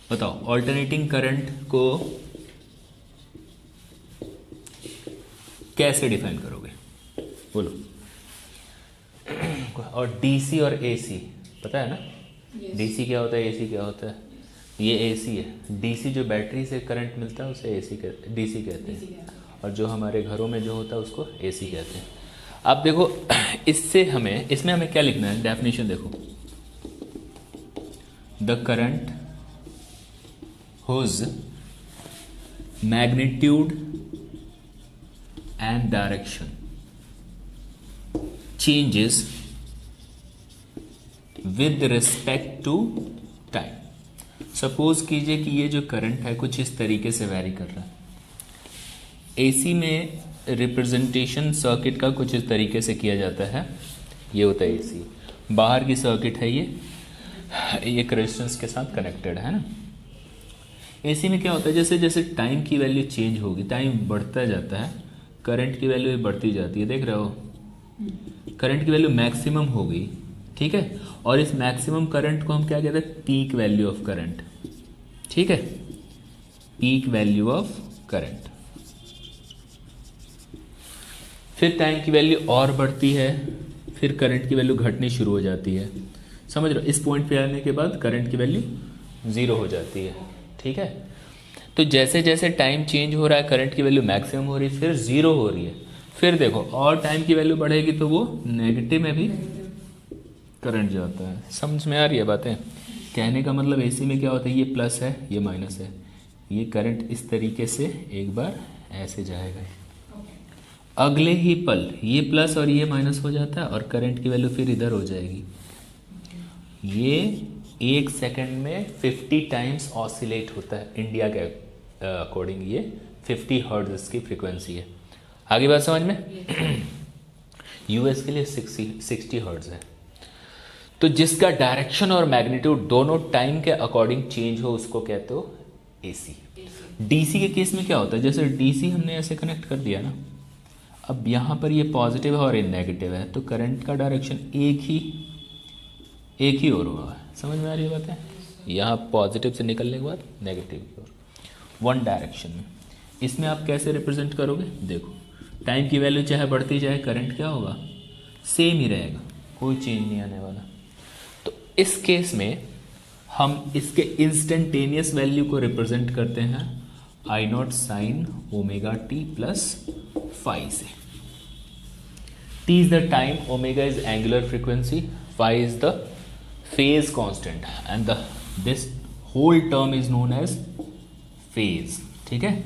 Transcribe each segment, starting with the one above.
बताओ alternating current को कैसे डिफाइन करोगे, बोलो। और डीसी और एसी पता है ना? डीसी क्या होता है, एसी क्या होता है? ये एसी है। डीसी जो बैटरी से करंट मिलता है उसे एसी कहते, डीसी कहते हैं, और जो हमारे घरों में जो होता है उसको एसी कहते हैं। अब देखो इसमें हमें क्या लिखना है, डेफिनेशन देखो। The current whose magnitude and direction changes with respect to time। Suppose कीजिए कि ये जो करंट है कुछ इस तरीके से वैरी कर रहा है। एसी में रिप्रेजेंटेशन सर्किट का कुछ इस तरीके से किया जाता है, ये होता है एसी। बाहर की सर्किट है ये एक रेजिस्टेंस के साथ कनेक्टेड है ना। एसी में क्या होता है, जैसे जैसे टाइम की वैल्यू चेंज होगी, टाइम बढ़ता जाता है, करंट की वैल्यू बढ़ती जाती है। देख रहे हो, करंट की वैल्यू मैक्सिमम हो गई, ठीक है। और इस मैक्सिमम करंट को हम क्या कहते हैं, पीक वैल्यू ऑफ करंट, ठीक है, पीक वैल्यू ऑफ करंट। फिर टाइम की वैल्यू और बढ़ती है, फिर करंट की वैल्यू घटनी शुरू हो जाती है। समझ रहे हो, इस पॉइंट पे आने के बाद करंट की वैल्यू 0 हो जाती है, ठीक है। तो जैसे जैसे टाइम चेंज हो रहा है करंट की वैल्यू मैक्सिमम हो रही है, फिर 0 हो रही है, फिर देखो और टाइम की वैल्यू बढ़ेगी तो वो नेगेटिव में भी करंट जाता है। समझ में आ रही है बातें? कहने का मतलब एसी में क्या होता है, ये प्लस है ये माइनस है, ये करंट इस तरीके से एक बार ऐसे जाएगा, अगले ही पल ये प्लस और ये माइनस हो जाता है और करंट की वैल्यू फिर इधर हो जाएगी। ये 1 सेकंड में 50 टाइम्स ऑसिलेट होता है इंडिया के अकॉर्डिंग, ये 50 हर्ट्ज की फ्रीक्वेंसी है। आगे बात समझ में? यूएस के लिए 60 हर्ट्ज है। तो जिसका डायरेक्शन और मैग्नीट्यूड दोनों टाइम के अकॉर्डिंग चेंज हो उसको कहते हो एसी। डीसी के केस में क्या होता है, जैसे डीसी हमने ऐसे कनेक्ट कर दिया ना, अब यहाँ पर ये पॉजिटिव है और ये नेगेटिव है, तो करंट का डायरेक्शन एक ही और हुआ है। समझ में आ रही है बात है? यहाँ पॉजिटिव से निकलने के बाद नेगेटिव की ओर, वन डायरेक्शन में। इसमें आप कैसे रिप्रेजेंट करोगे, देखो टाइम की वैल्यू चाहे बढ़ती जाए, करंट क्या होगा, सेम ही रहेगा, कोई चेंज नहीं आने वाला। तो इस केस में हम इसके इंस्टेंटेनियस वैल्यू को रिप्रेजेंट करते हैं I0 sine omega T plus phi से। T is the time, omega is angular frequency, phi is the phase constant and this whole term is known as phase, ठीक है।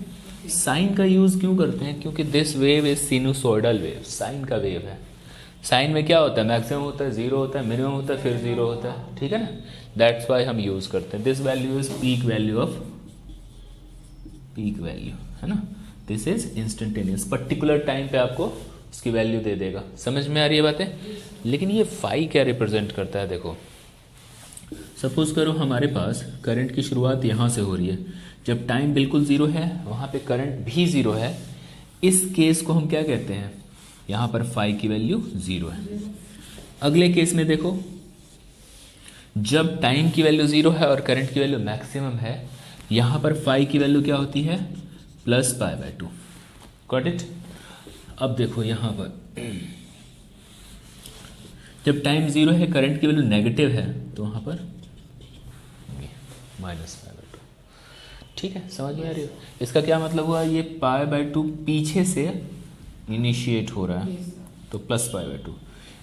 Sign का use क्यों करते हैं, क्योंकि this wave is sinusoidal wave, sine का wave है। साइन में क्या होता है, मैक्सिमम होता है, 0 होता है, मिनिमम होता है, फिर 0 होता है, ठीक है ना। दैट्स वाई हम यूज करते हैं। This value is peak value है ना। This is instantaneous, particular time पे आपको उसकी वैल्यू दे देगा। समझ में आ रही है बातें? लेकिन ये फाई क्या रिप्रेजेंट करता है, देखो सपोज करो हमारे पास करंट की शुरुआत यहाँ से हो रही है, जब टाइम बिल्कुल 0 है वहाँ पे करंट भी 0 है। इस केस को हम क्या कहते हैं, यहाँ पर फाई की वैल्यू 0 है। अगले केस में देखो, जब टाइम की वैल्यू 0 है और करंट की वैल्यू मैक्सिमम है, यहाँ पर फाई की वैल्यू क्या होती है, plus pi by 2। Got it? अब देखो यहाँ पर जब टाइम 0 है, करंट की वैल्यू नेगेटिव है, तो वहाँ पर माइनस पाई बाय 2, ठीक है। समझ में आ रही है? इसका क्या मतलब हुआ, ये पाई बाय 2 पीछे से इनिशिएट हो रहा है तो प्लस पाई बाय 2।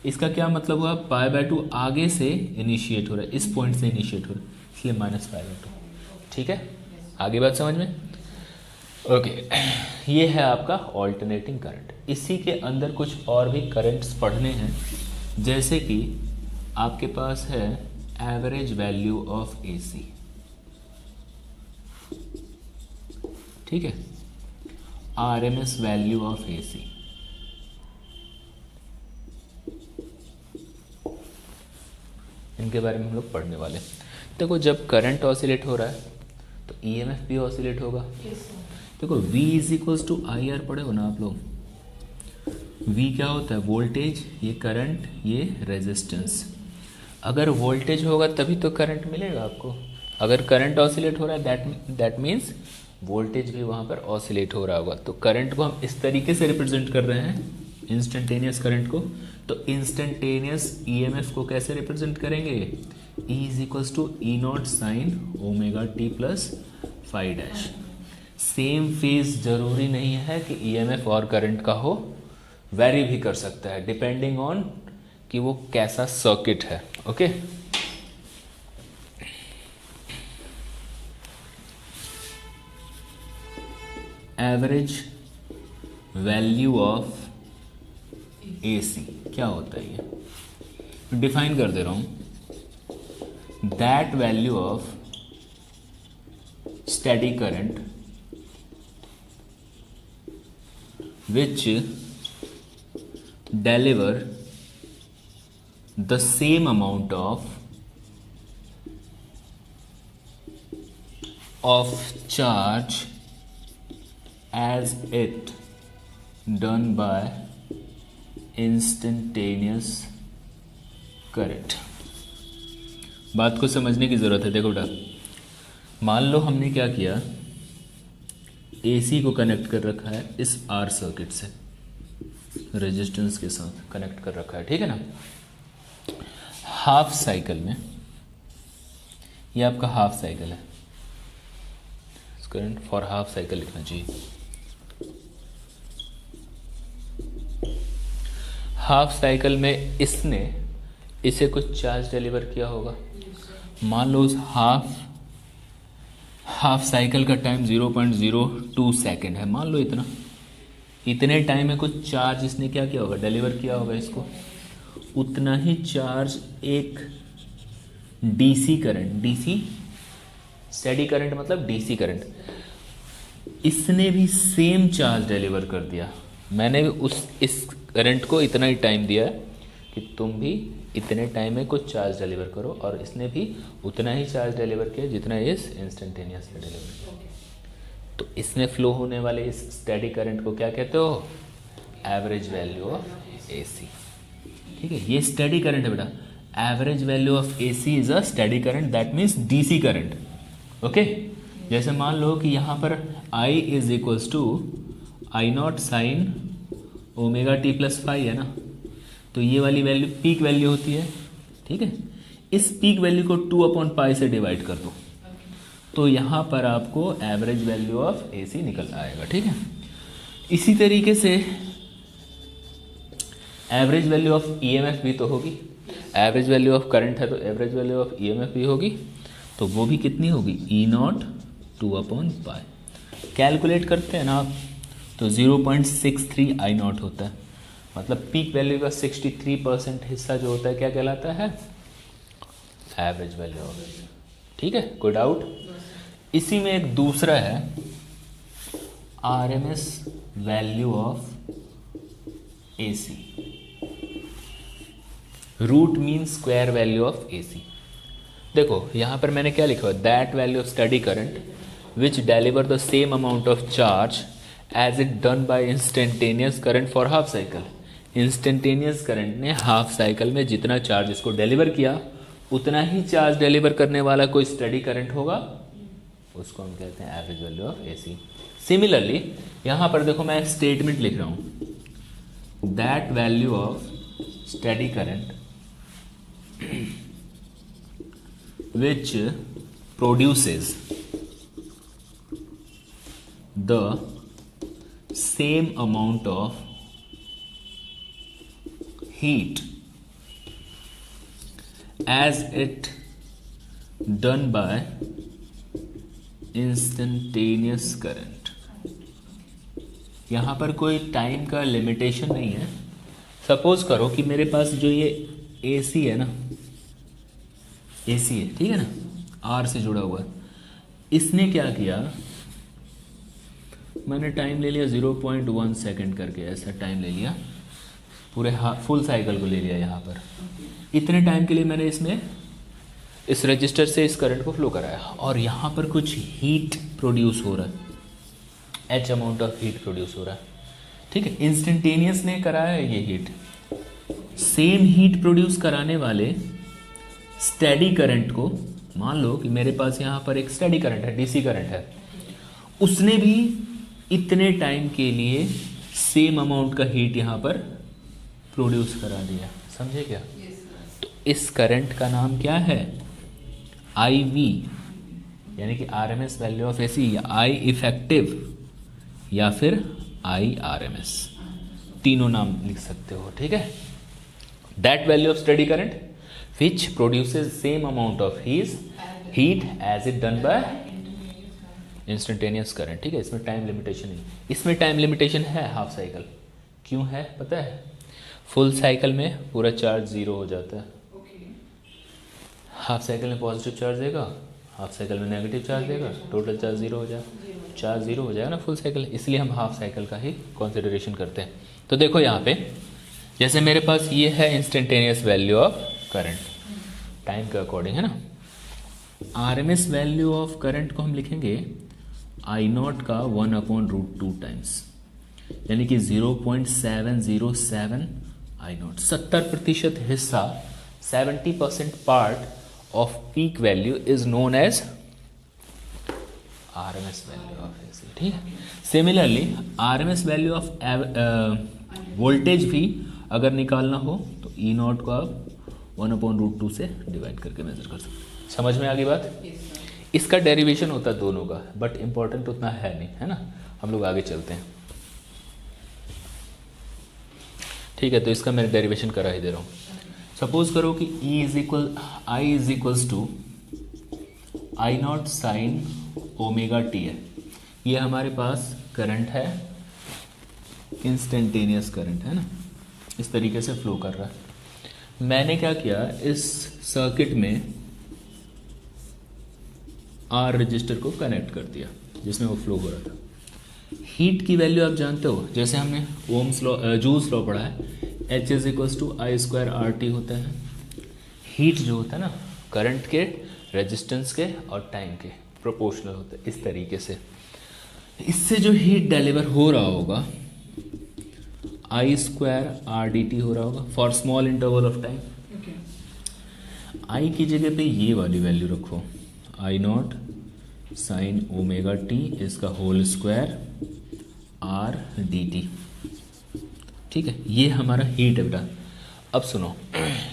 इसका क्या मतलब हुआ, पाई बाय 2 आगे से इनिशिएट हो रहा है, इस पॉइंट से इनिशिएट हो रहा है, इसलिए माइनस पाई बाय 2, ठीक है। आगे बात समझ में? ओके, ये है आपका ऑल्टरनेटिंग करंट। इसी के अंदर कुछ और भी करंट्स पढ़ने हैं, जैसे कि आपके पास है एवरेज वैल्यू ऑफ एसी, ठीक है, आरएमएस वैल्यू ऑफ एसी, इनके बारे में हम लोग पढ़ने वाले। देखो जब करंट ऑसिलेट हो रहा है तो ईएमएफ भी ऑसिलेट होगा। देखो V is equals to I R पढ़े हो ना आप लोग। V क्या होता है, वोल्टेज, ये करंट, ये रेजिस्टेंस। अगर वोल्टेज होगा तभी तो करंट मिलेगा आपको। अगर करंट ऑसिलेट हो रहा है दैट मीन्स वोल्टेज भी वहाँ पर ऑसिलेट हो रहा होगा। तो करंट को हम इस तरीके से रिप्रेजेंट कर रहे हैं, इंस्टेंटेनियस करंट को। तो इंस्टेंटेनियस ईएमएफ को कैसे रिप्रेजेंट करेंगे? E is equals to E not sine omega T plus phi dash. Same phase जरूरी नहीं है कि ईएमएफ और करंट का हो, वेरी भी कर सकता है डिपेंडिंग ऑन कि वो कैसा सर्किट है। Okay average value of AC क्या होता है? ये डिफाइन कर दे रहा हूं, that value of steady current which deliver the same amount of charge as it done by instantaneous current। बात को समझने की ज़रूरत है। देखो बेटा, मान लो हमने क्या किया, AC को कनेक्ट कर रखा है इस R सर्किट से, रेजिस्टेंस के साथ कनेक्ट कर रखा है, ठीक है ना। हाफ साइकिल में, ये आपका हाफ साइकिल है, करंट फॉर हाफ साइकिल लिखना चाहिए। हाफ साइकिल में इसने इसे कुछ चार्ज डिलीवर किया होगा। मान लो उस हाफ साइकिल का टाइम 0.02 सेकेंड है, मान लो इतने टाइम में कुछ चार्ज इसने क्या किया होगा, डिलीवर किया होगा इसको। उतना ही चार्ज एक DC current, DC steady current मतलब डीसी करंट, इसने भी सेम चार्ज डिलीवर कर दिया। मैंने इस करंट को इतना ही टाइम दिया है कि तुम भी इतने टाइम में कुछ चार्ज डिलीवर करो, और इसने भी उतना ही चार्ज डिलीवर किया जितना इस इंस्टेंटेनियस ने डिलीवर किया। तो इसमें फ्लो होने वाले इस स्टेडी करंट को क्या कहते हो? Average value of AC। ठीक है, ये स्टेडी करंट है बेटा। Average value of AC is a steady current, that means DC current. Okay, जैसे मान लो कि यहाँ पर I is equals to I not sine omega T plus phi है ना, तो ये वाली वैल्यू पीक वैल्यू होती है। ठीक है, इस पीक वैल्यू को 2/पाई से डिवाइड कर दो, तो यहाँ पर आपको एवरेज वैल्यू ऑफ AC निकल आएगा। ठीक है, इसी तरीके से एवरेज वैल्यू ऑफ EMF भी तो होगी। एवरेज वैल्यू ऑफ करंट है तो एवरेज वैल्यू ऑफ EMF भी होगी, तो वो भी कितनी होगी? E0 2/पाई। कैलकुलेट करते हैं ना आप, तो 0.63 I0 होता है, मतलब पीक वैल्यू का 63% हिस्सा जो होता है क्या कहलाता है? Average value of AC। ठीक है, कोई डाउट? इसी में एक दूसरा है RMS value of AC, root mean square value of AC। देखो यहाँ पर मैंने क्या लिखा है? That value of steady current which deliver the same amount of charge as it done by instantaneous current for half cycle. Instantaneous current ने half cycle में जितना चार्ज इसको डिलीवर किया, उतना ही चार्ज डिलीवर करने वाला कोई स्टेडी करंट होगा, उसको हम कहते हैं average value of AC। Similarly यहाँ पर देखो, मैं स्टेटमेंट लिख रहा हूँ, that value of steady current which produces the same amount of heat as it done by instantaneous current। यहाँ पर कोई टाइम का लिमिटेशन नहीं है। सपोज करो कि मेरे पास जो ये AC है ना, AC है, ठीक है ना, R से जुड़ा हुआ है। इसने क्या किया, मैंने टाइम ले लिया 0.1 सेकेंड करके, ऐसा टाइम ले लिया, पूरे फुल साइकिल को ले लिया। यहाँ पर इतने टाइम के लिए मैंने इसमें इस रजिस्टर से इस करंट को फ्लो कराया, और यहाँ पर कुछ हीट प्रोड्यूस हो रहा है, H amount of heat produce हो रहा है। ठीक है, इंस्टेंटेनियस ने कराया है ये हीट। सेम हीट प्रोड्यूस कराने वाले स्टेडी करंट को मान लो कि मेरे पास यहाँ पर एक स्टेडी करंट है, डीसी करंट है, उसने भी इतने टाइम के लिए सेम अमाउंट का हीट यहाँ पर प्रोड्यूस करा दिया, समझे क्या? तो इस करंट का नाम क्या है? आई वी, यानी कि आरएमएस वैल्यू ऑफ एसी, या आई इफेक्टिव, या फिर आई आरएमएस, तीनों नाम लिख सकते हो, ठीक है। That value of steady current which produces same amount of heat as it done by instantaneous current, ठीक है। इसमें टाइम लिमिटेशन नहीं, इसमें टाइम लिमिटेशन है हाफ साइकिल। क्यों है पता है? फुल साइकिल में पूरा चार्ज जीरो हो जाता है, हाफ साइकिल में पॉजिटिव चार्ज देगा, हाफ साइकिल में नेगेटिव चार्ज देगा, टोटल चार्ज जीरो हो जाएगा, चार्ज जीरो हो जाएगा ना फुल साइकिल, इसलिए हम हाफ साइकिल का ही कंसिडरेशन करते हैं। तो देखो यहाँ पे जैसे मेरे पास ये है instantaneous value of current, time के अकॉर्डिंग, है ना। आरएमएस वैल्यू ऑफ करंट को हम लिखेंगे आई नॉट का 1/√2 टाइम्स, यानी कि 0.707 आई नॉट। 70% हिस्सा, 70% part of peak value is known as RMS value of AC, ठीक है। Similarly RMS value of voltage भी अगर निकालना हो तो ई नॉट को आप 1/√2 से डिवाइड करके मेजर कर सकते हैं। समझ में आ गई बात? इसका डेरिवेशन होता है दोनों का, बट इंपॉर्टेंट उतना है नहीं, है ना। हम लोग आगे चलते हैं, ठीक है। तो इसका मैं डेरिवेशन करा ही दे रहा हूँ। सपोज करो कि I is equals to I not sine omega T है। ये हमारे पास करंट है, इंस्टेंटेनियस करंट, है ना, इस तरीके से फ्लो कर रहा है। मैंने क्या किया, इस सर्किट में आर रजिस्टर को कनेक्ट कर दिया जिसमें वो फ्लो हो रहा था। हीट की वैल्यू आप जानते हो, जैसे हमने ओम्स लॉ, जूल्स लॉ पढ़ा है, H is equals to I square R T होता है। हीट जो होता है ना, करंट के, रेजिस्टेंस के और टाइम के प्रोपोर्शनल होता है, इस तरीके से। इससे जो हीट डिलीवर हो रहा होगा I square R D T हो रहा होगा for small interval of time. I की जगह पे ये वाली वैल्यू रखो, I not sine omega T इसका whole square R D T, ठीक है। ये हमारा हीट है बेटा। अब सुनो,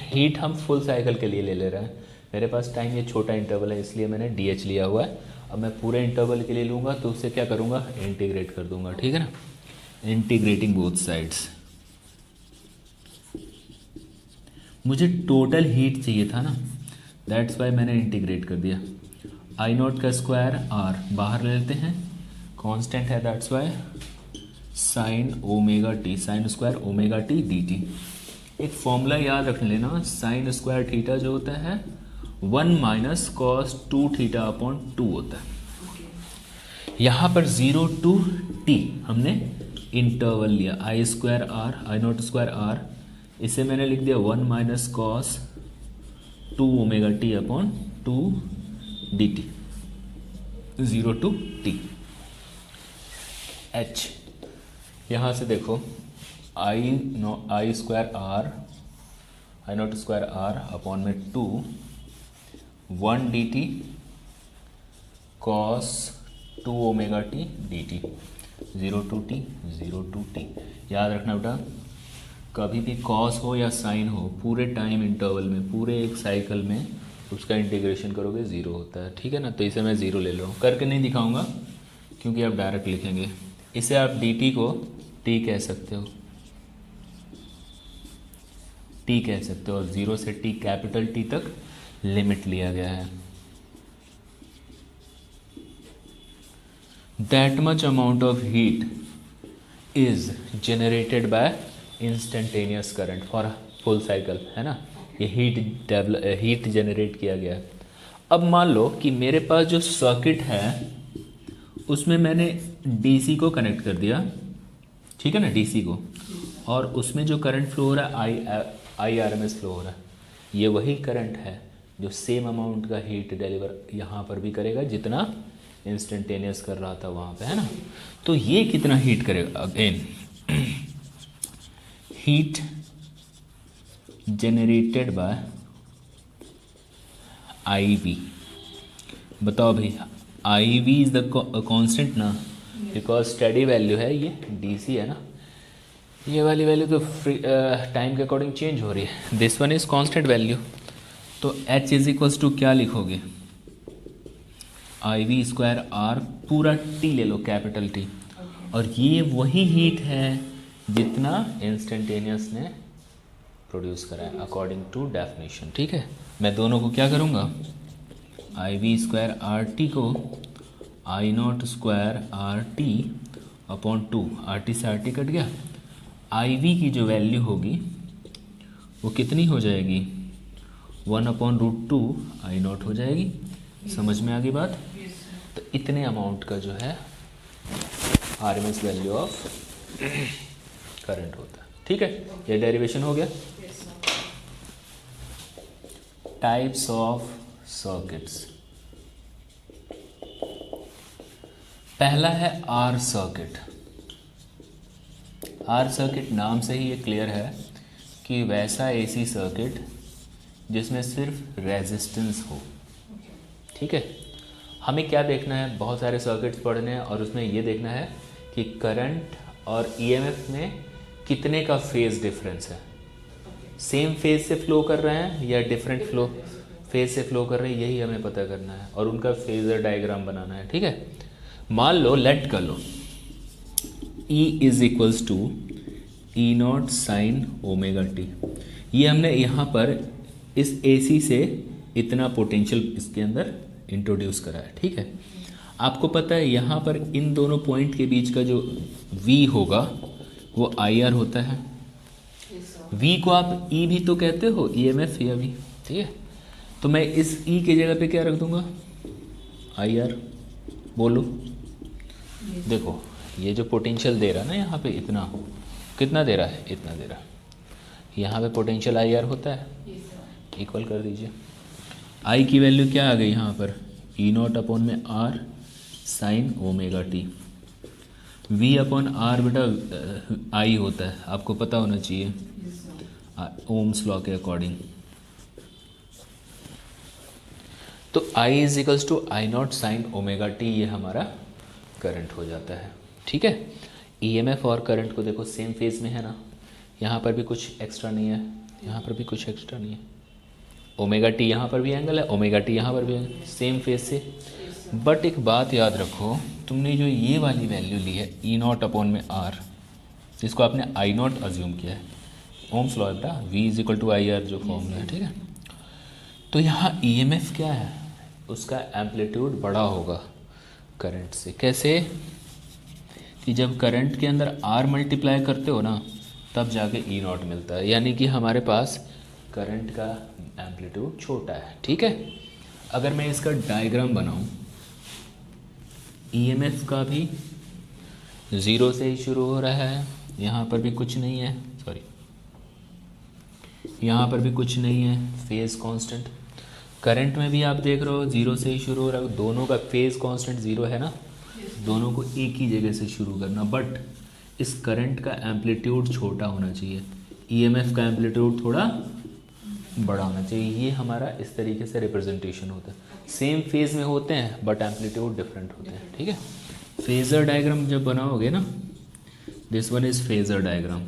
हीट हम फुल साइकिल के लिए ले रहे हैं। मेरे पास टाइम ये छोटा इंटरवल है, इसलिए मैंने डी एच लिया हुआ है। अब मैं पूरे इंटरवल के लिए लूँगा तो उससे क्या करूँगा, इंटीग्रेट कर दूंगा, ठीक है ना, इंटीग्रेटिंग बोथ साइड्स। मुझे टोटल हीट चाहिए था ना, दैट्स वाई मैंने इंटीग्रेट कर दिया। आई नॉट का स्क्वायर आर बाहर ले लेते हैं, कांस्टेंट है, that's why sign omega T, sign square omega T D T. एक फॉर्मूला याद रख लेना, साइन स्क्वायर थीटा जो होता है 1 माइनस कॉस 2 थीटा अपॉन 2 होता है। यहाँ पर 0 to t हमने इंटरवल लिया, I square R, I naught square R, इसे मैंने लिख दिया 1 minus cos 2 omega T upon 2 D T, 0 to t। h यहाँ से देखो, I square R, I naught square R upon में 2 1 D T cos 2 omega T D T, 0 to t 0 to t। याद रखना बेटा, कभी भी कॉस हो या साइन हो, पूरे टाइम इंटरवल में, पूरे एक साइकिल में उसका इंटीग्रेशन करोगे 0 होता है, ठीक है ना। तो इसे मैं 0 ले लो, करके नहीं दिखाऊंगा क्योंकि आप डायरेक्ट लिखेंगे। इसे आप dt को t कह सकते हो, t कह सकते हो, और 0 से t कैपिटल T तक लिमिट लिया गया है। That much amount of heat is generated by instantaneous current for full cycle, है ना। ये हीट जनरेट किया गया। अब मान लो कि मेरे पास जो सर्किट है उसमें मैंने डीसी को कनेक्ट कर दिया, ठीक है ना, डीसी को, और उसमें जो करंट फ्लो हो रहा है I R M S flow हो रहा है। ये वही करंट है जो सेम अमाउंट का हीट डिलीवर यहाँ पर भी करेगा जितना इंस्टेंटेनियस कर रहा था वहाँ पे, है ना। तो ये कितना हीट करेगा, again heat generated by I V, बताओ भाई, I V is the constant ना, बिकॉज स्टडी वैल्यू है ये, डी सी है ना, ये वाली वैल्यू तो टाइम के अकॉर्डिंग चेंज हो रही है, this one is constant value. तो एच इज इक्वल्स टू क्या लिखोगे, आई वी स्क्वायर आर, पूरा टी ले लो, कैपिटल टी, और ये वही हीट है जितना इंस्टेंटेनियस ने प्रोड्यूस करा है अकॉर्डिंग टू डेफिनेशन। ठीक है, मैं दोनों को क्या करूँगा, I V square R T को I naught square R T upon 2, R T से आर टी कट गया, आई वी की जो वैल्यू होगी वो कितनी हो जाएगी, 1/√2 आई नॉट हो जाएगी। समझ में आ गई बात। तो इतने अमाउंट का जो है आरएमएस वैल्यू ऑफ करंट होता है। ठीक है, ये डेरिवेशन हो गया। टाइप्स ऑफ सर्किट्स, पहला है आर सर्किट। आर सर्किट नाम से ही ये क्लियर है कि वैसा एसी सर्किट जिसमें सिर्फ रेजिस्टेंस हो। ठीक है, हमें क्या देखना है, बहुत सारे सर्किट्स पढ़ने हैं और उसमें ये देखना है कि करंट और ईएमएफ में कितने का फेज डिफरेंस है, सेम फेज से फ्लो कर रहे हैं या डिफरेंट फ्लो फेज से फ्लो कर रहे हैं, यही हमें पता करना है और उनका फेजर डायग्राम बनाना है। ठीक है, मान लो, लेट कर लो, E is equals to E not sine omega T. ये हमने यहाँ पर इस AC से इतना पोटेंशियल इसके अंदर इंट्रोड्यूस करा है। ठीक है, आपको पता है यहाँ पर इन दोनों पॉइंट के बीच का जो V होगा वो IR होता है। V को आप E भी तो कहते हो, EMF या V। ठीक है, तो मैं इस E की जगह पे क्या रख दूंगा, IR। बोलो, देखो ये जो पोटेंशियल दे रहा है ना यहाँ पे, इतना कितना दे रहा है, इतना दे रहा है, यहाँ पे पोटेंशियल IR होता है, इक्वल कर दीजिए। I की वैल्यू क्या आ गई यहाँ पर, E नॉट अपॉन में R sine omega T. V upon R बेटा I होता है, आपको पता होना चाहिए ओम्स लॉ के अकॉर्डिंग। तो I is equals to I not sine omega T, ये हमारा करंट हो जाता है। ठीक है, ईएमएफ और करंट को देखो सेम फेज में है ना, यहाँ पर भी कुछ एक्स्ट्रा नहीं है, यहाँ पर भी कुछ एक्स्ट्रा नहीं है, ओमेगा टी यहाँ पर भी एंगल है, ओमेगा टी यहाँ पर भी एंगल, सेम फेज से। बट एक बात याद रखो, तुमने जो ये वाली वैल्यू ली है ई नॉट अपॉन में आर, जिसको आपने आई नॉट अज्यूम किया है, ओम्स लॉ बेटा, V is equal to I R जो फॉर्मूला है। ठीक है, तो यहाँ ईएमएफ क्या है, उसका एम्पलीट्यूड बड़ा होगा करंट से। कैसे, कि जब करंट के अंदर R मल्टीप्लाई करते हो ना, तब जाके E नॉट मिलता है, यानी कि हमारे पास करंट का एम्पलीट्यूड छोटा है। ठीक है, अगर मैं इसका डायग्राम बनाऊं, EMF का भी 0 से ही शुरू हो रहा है, यहाँ पर भी कुछ नहीं है, सॉरी यहाँ पर भी कुछ नहीं है, फेज कांस्टेंट। करंट में भी आप देख रहे हो 0 से ही शुरू हो रहा है, दोनों का फेज कांस्टेंट 0 है ना, दोनों को एक ही जगह से शुरू करना। बट इस करंट का एम्पलीट्यूड छोटा होना चाहिए, ईएमएफ का एम्पलीट्यूड थोड़ा बड़ा होना चाहिए। ये हमारा इस तरीके से रिप्रेजेंटेशन होता है, सेम फेज में होते हैं बट एम्पलीट्यूड डिफरेंट होते हैं। ठीक है, फेजर डायग्राम जब बनाओगे ना, this one is phasor diagram.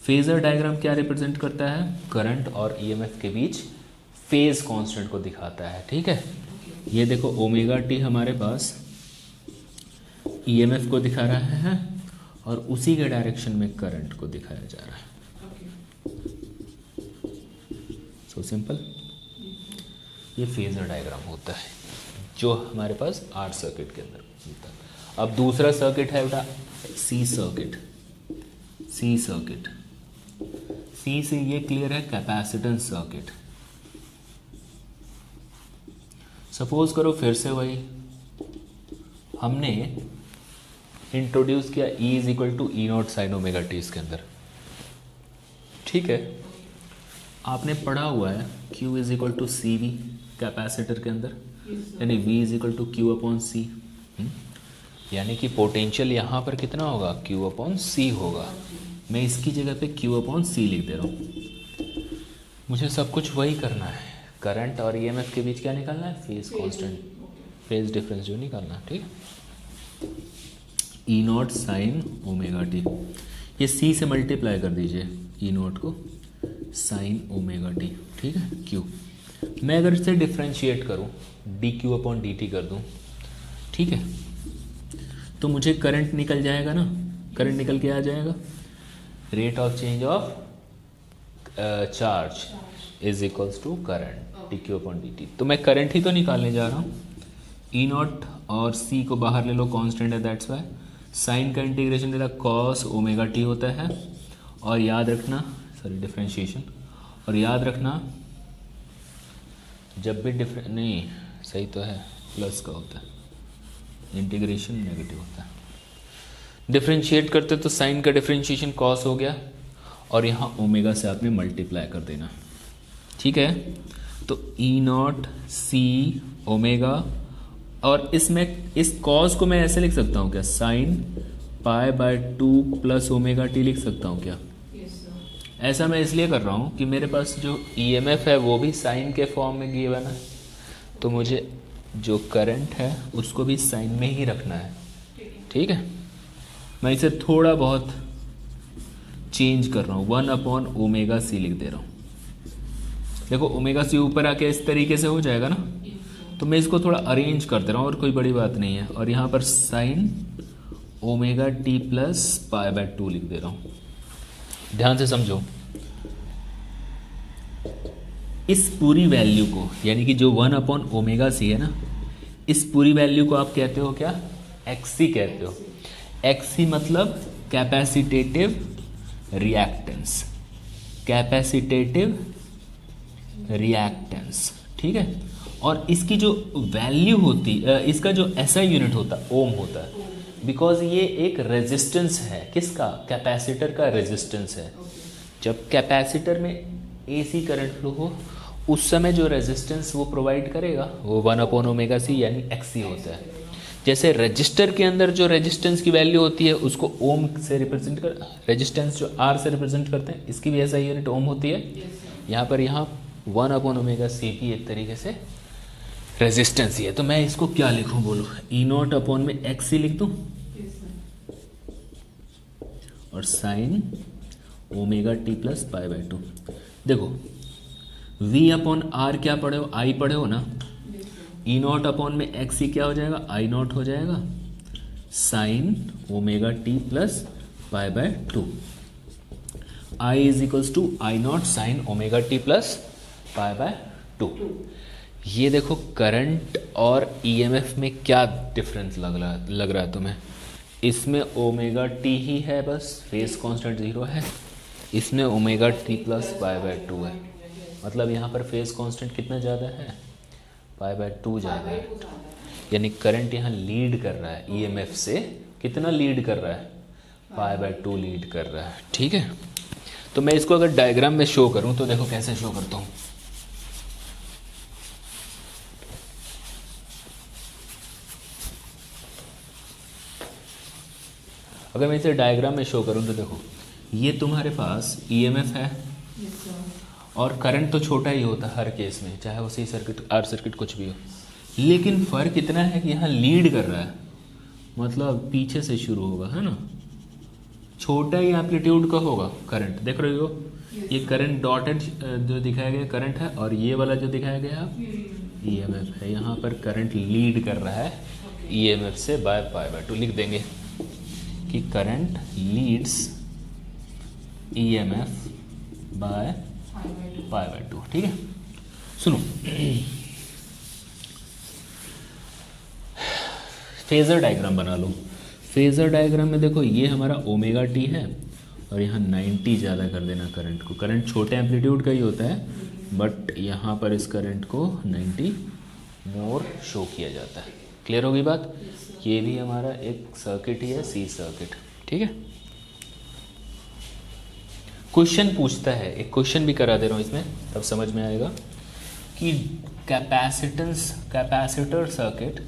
Phasor diagram क्या रिप्रेजेंट करता है, करंट और ईएमएफ के बीच फेज कांस्टेंट को दिखाता है। ठीक है, ये देखो ओमेगा टी हमारे पास ईएमएफ को दिखा रहा है और उसी के डायरेक्शन में करंट को दिखाया जा रहा है। सो सिंपल, ये फेजर डायग्राम होता है जो हमारे पास आर सर्किट के अंदर होता है। अब दूसरा सर्किट है बेटा सी सर्किट। सी सर्किट, सी से ये क्लियर है, कैपेसिटेंस सर्किट। सपोज करो फिर से वही हमने इंट्रोड्यूस किया E is equal to E not sine omega T इसके अंदर। ठीक है, आपने पढ़ा हुआ है Q is equal to C V capacitor के अंदर, यानी V is equal to Q upon C, यानी कि पोटेंशियल यहाँ पर कितना होगा, Q अपॉन सी होगा। मैं इसकी जगह पे Q अपॉन सी लिख दे रहा हूँ। मुझे सब कुछ वही करना है, करंट और ईएमएफ के बीच क्या निकालना है, फेज कांस्टेंट, फेज डिफरेंस जो निकालना है, ठीक। ई नॉट साइन ओमेगा टी, ये सी से मल्टीप्लाई कर दीजिए ई नॉट को साइन ओमेगा टी, ठीक है, क्यू। मैं अगर इसे डिफ्रेंशिएट करूं D Q upon D T कर दूं, ठीक है, तो मुझे करंट निकल जाएगा ना, करंट निकल के आ जाएगा, rate of change of charge is equals to current D Q upon D T. तो मैं करंट ही तो निकालने जा रहा हूँ, ई नॉट और सी को बाहर ले लो, कांस्टेंट है, दैट्स वाई साइन का इंटीग्रेशन देता कॉस ओमेगा टी होता है, और याद रखना, सॉरी डिफ्रेंशिएशन, और याद रखना जब भी नहीं सही तो है, प्लस का होता है, इंटीग्रेशन नेगेटिव होता है, डिफ्रेंशिएट करते तो साइन का डिफ्रेंशिएशन कॉस हो गया, और यहाँ ओमेगा से आपने मल्टीप्लाई कर देना, ठीक है। तो ई नॉट सी ओमेगा, और इसमें इस कॉस को मैं ऐसे लिख सकता हूँ क्या, sine pi by 2 plus omega T लिख सकता हूँ क्या? ऐसा मैं इसलिए कर रहा हूँ कि मेरे पास जो ईएमएफ है वो भी साइन के फॉर्म में गिवन है, तो मुझे जो करंट है उसको भी साइन में ही रखना है, ठीक है। मैं इसे थोड़ा बहुत चेंज कर रहा हूँ, 1 अपॉन ओमेगा सी लिख दे रहा हूँ। देखो ओमेगा सी ऊपर आके इस तरीके से हो जाएगा ना, तो मैं इसको थोड़ा अरेंज कर दे रहा हूँ, और कोई बड़ी बात नहीं है, और यहाँ पर sign omega T plus pi by 2 लिख दे रहा हूँ। ध्यान से समझो, इस पूरी वैल्यू को, यानी कि जो 1 अपॉन ओमेगा सी है ना, इस पूरी वैल्यू को आप कहते हो क्या, एक्सी कहते हो। एक्सी मतलब कैपेसिटेटिव रिएक्टेंस, कैपेसिटेटिव रिएक्टेंस, ठीक है। और इसकी जो वैल्यू होती, इसका जो एसआई यूनिट होता है ओम होता है, बिकॉज ये एक रेजिस्टेंस है, किसका, कैपेसिटर का रेजिस्टेंस है। जब कैपेसिटर में एसी करंट फ्लो हो उस समय जो रेजिस्टेंस वो प्रोवाइड करेगा वो 1 अपॉन ओमेगा सी यानी एक्सी होता है। जैसे रजिस्टर के अंदर जो रेजिस्टेंस की वैल्यू होती है उसको ओम से रिप्रेजेंट कर, रेजिस्टेंस जो आर से रिप्रेजेंट करते हैं, इसकी भी एसआई यूनिट ओम होती है। यहाँ पर 1 अपॉन ओमेगा सी भी एक तरीके से रेजिस्टेंस ही है। तो मैं इसको क्या लिखूं बोलो, ई नॉट अपॉन में एक्स ही लिख दूं, और sign omega T plus pi by 2। देखो v अपॉन आर क्या पढ़े हो, आई पढ़े हो ना, ई नॉट अपॉन में एक्स ही क्या हो जाएगा, आई नॉट हो जाएगा, sine omega T plus pi by 2। I is equals to I not sine omega T plus pi by 2। ये देखो करंट और ईएमएफ में क्या डिफरेंस लग रहा है तुम्हें, इसमें ओमेगा टी ही है, बस फेज कांस्टेंट 0 है, इसमें omega T plus pi by 2 है। मतलब यहाँ पर फेज कांस्टेंट कितना ज़्यादा है, पाई बाय 2 ज़्यादा है, यानी करंट यहाँ लीड कर रहा है ईएमएफ से, कितना लीड कर रहा है, पाई बाय 2 लीड कर रहा है, ठीक है। तो मैं इसको अगर डायग्राम में शो करूँ तो देखो कैसे शो करता हूँ। अगर मैं इसे डायग्राम में शो करूं तो देखो ये तुम्हारे पास ईएमएफ है, और करंट तो छोटा ही होता है हर केस में, चाहे वो सी सर्किट आर सर्किट कुछ भी हो, लेकिन फर्क इतना है कि यहाँ लीड कर रहा है, मतलब पीछे से शुरू होगा, है ना, छोटा ही एम्पलीट्यूड का होगा करंट। देख रहे हो ये करंट डॉटेड जो दिखाया गया करंट है, और ये वाला जो दिखाया गया ईएमएफ है। यहाँ पर करंट लीड कर रहा है ईएमएफ से बाय पाई बाय 2। लिख देंगे कि current Leeds EMF by pi by 2, ठीक है। सुनो, फेजर डायग्राम बना लो। फेजर डायग्राम में देखो ये हमारा ओमेगा टी है, और यहाँ 90 ज़्यादा कर देना करंट को। करंट छोटे एम्पलीट्यूड का ही होता है, बट यहाँ पर इस करंट को 90 मोर शो किया जाता है। क्लियर होगी बात? ये भी हमारा एक सर्किट ही है, सी सर्किट, ठीक है। क्वेश्चन पूछता है, एक क्वेश्चन भी करा दे रहा हूँ इसमें, तब समझ में आएगा कि capacitor circuit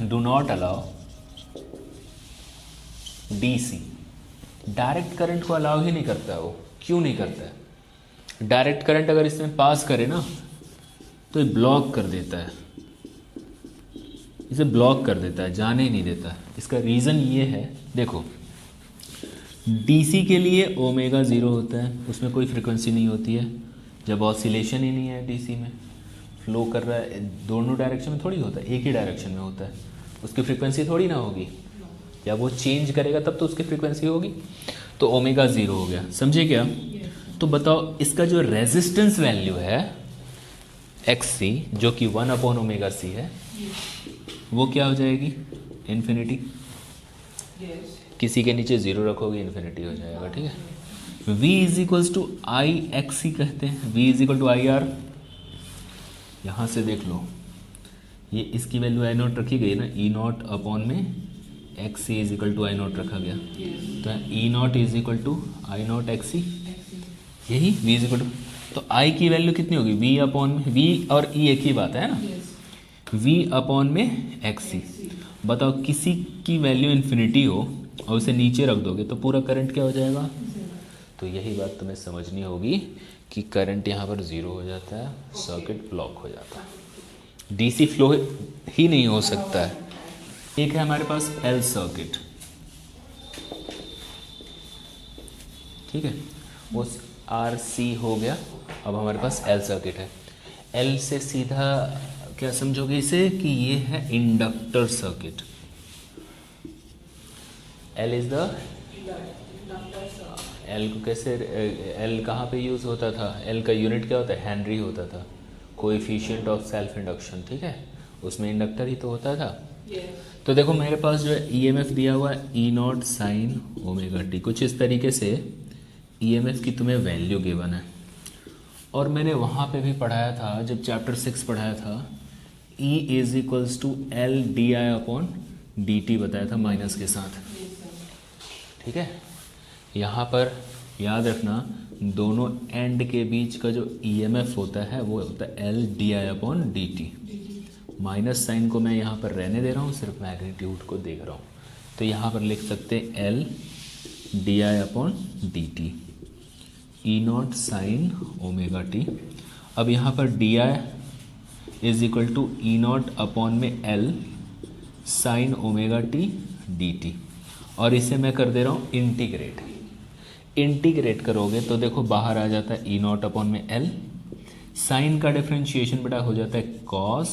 do not allow DC, direct current को अलाउ ही नहीं करता है वो। क्यों नहीं करता है? डायरेक्ट करंट अगर इसमें पास करे ना तो ये ब्लॉक कर देता है, इसे ब्लॉक कर देता है, जाने ही नहीं देता। इसका रीज़न ये है, देखो डीसी के लिए ओमेगा 0 होता है, उसमें कोई फ्रिक्वेंसी नहीं होती है, जब ऑसिलेशन ही नहीं है डीसी में, फ्लो कर रहा है, दोनों डायरेक्शन में थोड़ी होता है, एक ही डायरेक्शन में होता है, उसकी फ्रिक्वेंसी थोड़ी ना होगी, या वो चेंज करेगा तब तो उसकी फ्रिक्वेंसी होगी। तो ओमेगा 0 हो गया, समझे क्या? तो बताओ इसका जो रेजिस्टेंस वैल्यू है XC जो कि 1/ωc है, वो क्या हो जाएगी? इन्फिनिटी। किसी के नीचे 0 रखोगे इन्फिनिटी हो जाएगा, ठीक है। V = IXC कहते हैं, V = IR। यहाँ से देख लो, ये इसकी वैल्यू I0 रखी गई ना, E0 में XC = I0 रखा गया, तो E0 = I0 XC, यही V तो I की वैल्यू कितनी होगी? V और E एक ही बात है ना, V XC। बताओ किसी की वैल्यू इन्फिनिटी हो और उसे नीचे रख दोगे तो पूरा करंट क्या हो जाएगा? तो यही बात तुम्हें समझनी होगी कि करंट यहाँ पर 0 हो जाता है, सर्किट ब्लॉक हो जाता है, डीसी फ्लो ही नहीं हो सकता है। एक है हमारे पास एल सर्किट, ठीक है, वो RC हो गया। अब हमारे पास एल सर्किट है, एल से सीधा क्या समझोगे इसे कि ये है inductor circuit. L is the, L को कैसे, एल कहाँ पे यूज़ होता था? एल का यूनिट क्या होता है? हेनरी होता था, कोएफिशिएंट ऑफ सेल्फ इंडक्शन, ठीक है, उसमें इंडक्टर ही तो होता था। तो देखो मेरे पास जो है EMF दिया हुआ है E0 sin ωt, कुछ इस तरीके से EMF की तुम्हें वैल्यू गिवन है। और मैंने वहाँ पे भी पढ़ाया था, जब चैप्टर 6 पढ़ाया था, E = LdI/dt बताया था माइनस के साथ, ठीक है। यहाँ पर याद रखना दोनों एंड के बीच का जो EMF होता है वो होता है LdI/dt। माइनस साइन को मैं यहाँ पर रहने दे रहा हूँ, सिर्फ मैग्नीट्यूड को देख रहा हूँ, तो यहाँ पर लिख सकते हैं LdI/dt, E0 sin ωt। अब यहाँ पर di = E0 में L sin ωt dt, और इसे मैं कर दे रहा हूँ इंटीग्रेट करोगे तो देखो बाहर आ जाता है E0 में L, साइन का डिफरेंशिएशन बेटा हो जाता है cos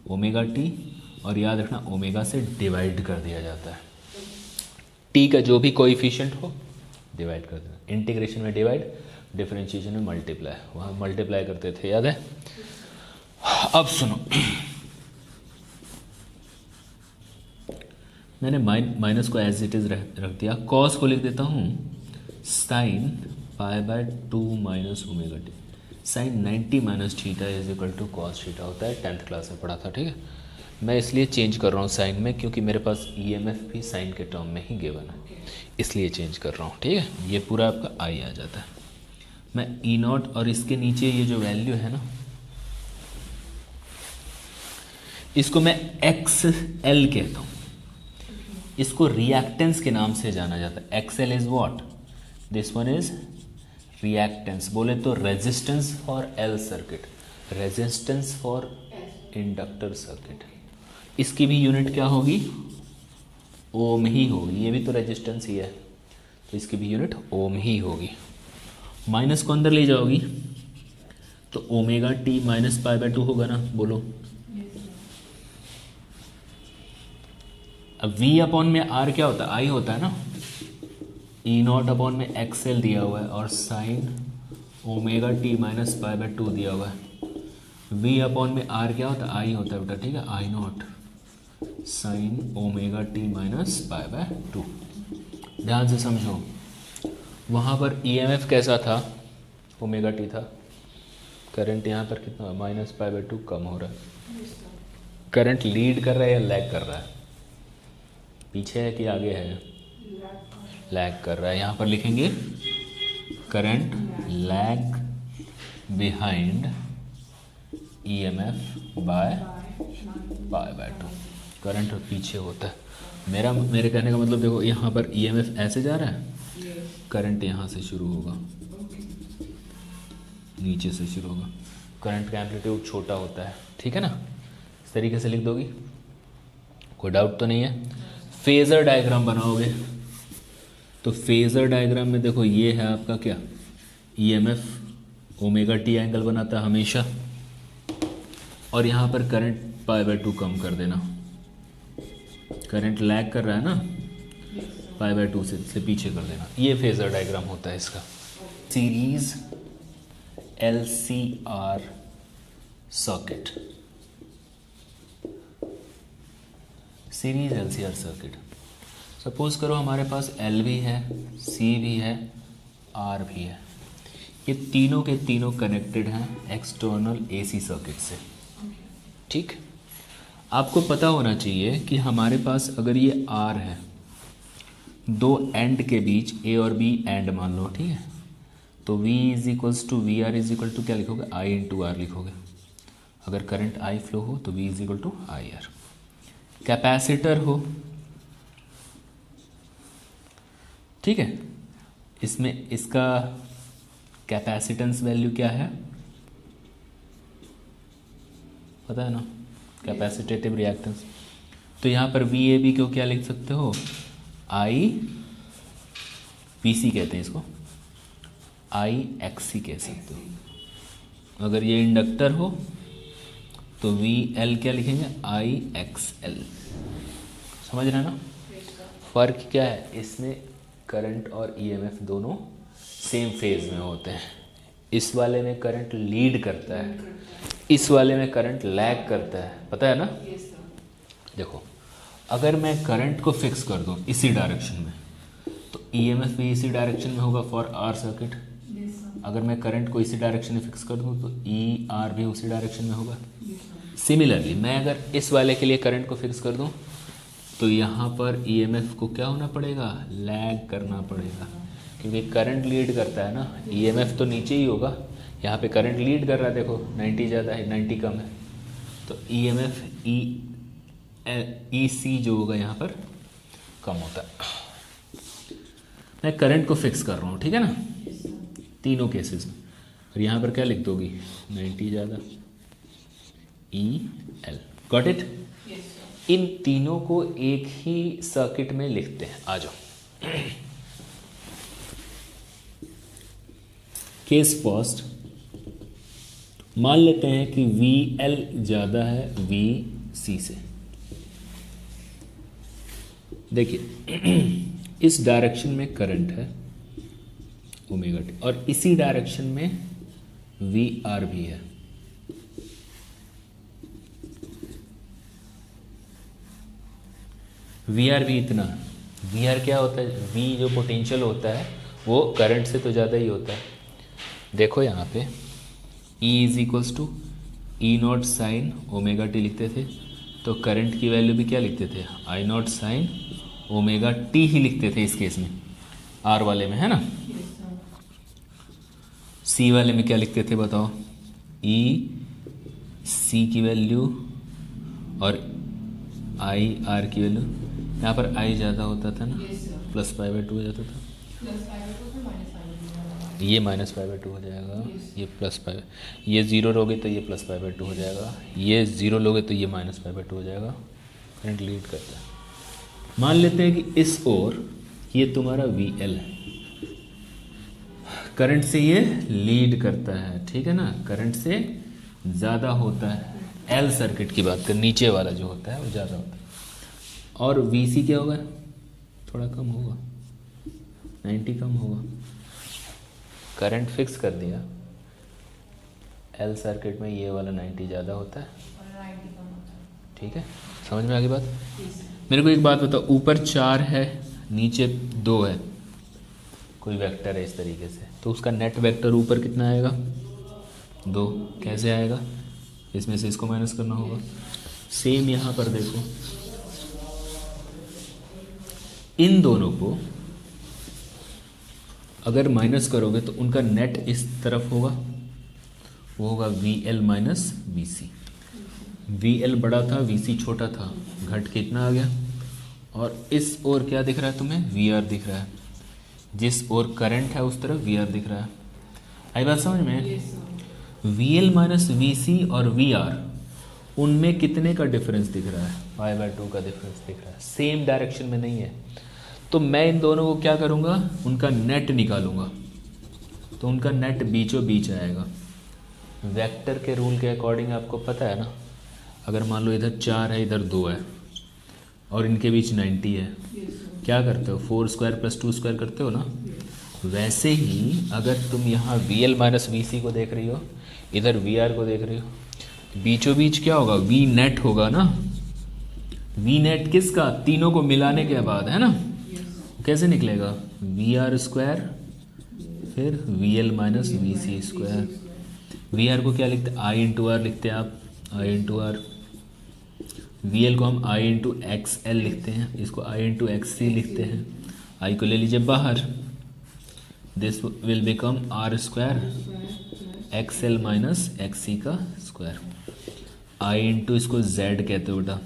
ωt, और याद रखना ओमेगा से डिवाइड कर दिया जाता है, t का जो भी कोएफिशिएंट हो डिवाइड कर देना, इंटीग्रेशन में डिवाइड, डिफरेंशिएशन में मल्टीप्लाई, वहाँ मल्टीप्लाई करते थे, याद है। अब सुनो, मैंने माइनस को एज इट इज रख दिया, कॉस को लिख देता हूँ sin π/2 - ωt, sin 90 - θ = cos θ होता है, 10th क्लास में पढ़ा था, ठीक है। मैं इसलिए चेंज कर रहा हूँ साइन में, क्योंकि मेरे पास EMF भी साइन के टर्म में ही गिवन है, इसलिए चेंज कर रहा हूँ, ठीक है। ये पूरा आपका I आ जाता है। मैं E0 और इसके नीचे ये जो वैल्यू है ना, इसको मैं XL कहता हूँ, इसको रिएक्टेंस के नाम से जाना जाता है। XL is what? This one is reactance, बोले तो resistance for L circuit, resistance for inductor circuit. इसकी भी यूनिट क्या होगी? ओम ही होगी, ये भी तो रेजिस्टेंस ही है, तो इसकी भी यूनिट ओम ही होगी। माइनस को अंदर ले जाओगी तो ωt - π/2 होगा ना, बोलो। अब V में R क्या होता है? I होता है ना, E0 में XL दिया हुआ है और sin ωt - π/2 दिया हुआ है। V में R क्या होता है? I होता है बेटा, ठीक है, I0 sin ωt - π/2। ध्यान से समझो, वहाँ पर EMF कैसा था? ωt था, करंट यहाँ पर कितना -π/2 कम हो रहा है। करंट लीड कर रहा है या लैग कर रहा है? पीछे है कि आगे है? लैग कर रहा है। यहाँ पर लिखेंगे current lag behind EMF by π/2, current पीछे होता है। मेरे कहने का मतलब देखो, यहाँ पर EMF ऐसे जा रहा है, करंट यहाँ से शुरू होगा, नीचे से शुरू होगा, करंट का एम्पलीट्यूड छोटा होता है, ठीक है ना, इस तरीके से लिख दोगी, कोई डाउट तो नहीं है। फेजर डायग्राम बनाओगे तो फेजर डायग्राम में देखो ये है आपका क्या, ईएमएफ ओमेगा टी एंगल बनाता है हमेशा, और यहाँ पर करंट π/2 कम कर देना, करंट लैग कर रहा है ना, π/2 से पीछे कर देना, ये फेजर डायग्राम होता है इसका। Series LCR circuit, series LCR circuit, suppose करो हमारे पास L भी है, C भी है, R भी है, ये तीनों के तीनों कनेक्टेड हैं एक्सटर्नल AC सर्किट से, ठीक। आपको पता होना चाहिए कि हमारे पास अगर ये R है, दो एंड के बीच A और B एंड मान लो, ठीक है, तो V is equals to VR is equal to क्या लिखोगे, I इंटू R लिखोगे। अगर करंट I फ्लो हो तो V is equal to IR। Capacitor हो, ठीक है, इसमें इसका कैपेसिटेंस वैल्यू क्या है पता है ना, कैपेसिटेटिव रिएक्टेंस। तो यहाँ पर VAB को क्या लिख सकते हो, IPC कहते हैं इसको, IXC कह सकते हो। अगर ये इंडक्टर हो तो VL क्या लिखेंगे, IXL। समझ रहे हैं ना, फर्क क्या है इसमें, करंट और EMF दोनों सेम फेज में होते हैं। इस वाले में करंट लीड करता है, इस वाले में करंट लैग करता है, पता है ना। देखो अगर मैं करंट को फिक्स कर दूं इसी डायरेक्शन में तो EMF भी इसी डायरेक्शन में होगा फॉर R सर्किट। अगर मैं करंट को इसी डायरेक्शन में फिक्स कर दूं तो ER भी उसी डायरेक्शन में होगा। सिमिलरली मैं अगर इस वाले के लिए करंट को फिक्स कर दूं तो यहाँ पर EMF को क्या होना पड़ेगा, लैग करना पड़ेगा, क्योंकि करंट लीड करता है ना, EMF तो नीचे ही होगा, यहाँ पे करंट लीड कर रहा है, देखो 90 ज़्यादा है 90 कम है, तो EMF EC जो होगा यहाँ पर कम होता है। मैं करंट को फिक्स कर रहा हूँ, ठीक है ना, तीनों केसेस में, और यहाँ पर क्या लिख दोगी, 90 ज़्यादा EL, गॉट इट। इन तीनों को एक ही सर्किट में लिखते हैं, आ जाओ। केस फर्स्ट, मान लेते हैं कि VL ज़्यादा है VC से। देखिए इस डायरेक्शन में करंट है ओमेगा टी और इसी डायरेक्शन में VR भी है। VR भी इतना, VR क्या होता है, V जो पोटेंशियल होता है वो करंट से तो ज़्यादा ही होता है। देखो यहाँ पे E is equals to E0 sine omega T लिखते थे, तो करंट की वैल्यू भी क्या लिखते थे, I0 साइन ओमेगा टी ही लिखते थे इस केस में, R वाले में, है ना। C वाले में क्या लिखते थे बताओ, E C की वैल्यू और I R की वैल्यू, यहाँ पर I ज़्यादा होता था ना, प्लस π/2 हो जाता था, ये माइनस π/2 हो जाएगा, ये प्लस π, ये ज़ीरो लोगे तो ये प्लस π/2 हो जाएगा, ये ज़ीरो लोगे तो ये माइनस π/2 हो जाएगा। करंट लीड करता है। मान लेते हैं कि इस ओर ये तुम्हारा VL है, करंट से ये लीड करता है, ठीक है ना, करंट से ज़्यादा होता है। L सर्किट की बात कर, नीचे वाला जो होता है वो ज़्यादा होता है, और VC क्या होगा, थोड़ा कम होगा, 90 कम होगा। करंट फिक्स कर दिया, L सर्किट में ये वाला 90 ज़्यादा होता है, ठीक है, समझ में आ गई बात। मेरे को एक बात बताओ, ऊपर 4 है नीचे 2 है, कोई वेक्टर है इस तरीके से, तो उसका नेट वेक्टर ऊपर कितना आएगा, 2। कैसे आएगा, इसमें से इसको माइनस करना होगा। सेम यहाँ पर देखो, इन दोनों को अगर माइनस करोगे तो उनका नेट इस तरफ होगा, वो होगा VL माइनस VC। VL बड़ा था VC छोटा था, घट के इतना आ गया, और इस ओर क्या दिख रहा है तुम्हें, VR दिख रहा है, जिस ओर करंट है उस तरफ VR दिख रहा है। आई बात समझ में। वी एल माइनस वी सी और वी आर, उनमें कितने का डिफरेंस दिख रहा है? π/2 का डिफरेंस दिख रहा है, सेम डायरेक्शन में नहीं है। तो मैं इन दोनों को क्या करूँगा, उनका नेट निकालूंगा। तो उनका नेट बीचों बीच आएगा। वेक्टर के रूल के अकॉर्डिंग आपको पता है ना, अगर मान लो इधर 4 है इधर 2 है और इनके बीच 90 है, क्या करते हो, 4 स्क्वायर प्लस 2 स्क्वायर करते हो ना। वैसे ही अगर तुम यहाँ वी एल माइनस वी सी को देख रही हो, इधर वी आर को देख रही हो, बीचों बीच क्या होगा, वी नेट होगा ना। वी नेट किसका, तीनों को मिलाने के बाद, है ना। कैसे निकलेगा, वी आर स्क्वायर फिर V L minus V C square. V R को क्या लिखते हैं, आई इंटू आर लिखते हैं आप, आई इंटू आर। वी एल को हम आई इंटू एक्स एल लिखते हैं, इसको आई इंटू एक्स सी लिखते हैं। आई को ले लीजिए बाहर, this will become R square X L minus X C का स्क्वायर। आई इंटू इसको जेड कहते हो बेटा,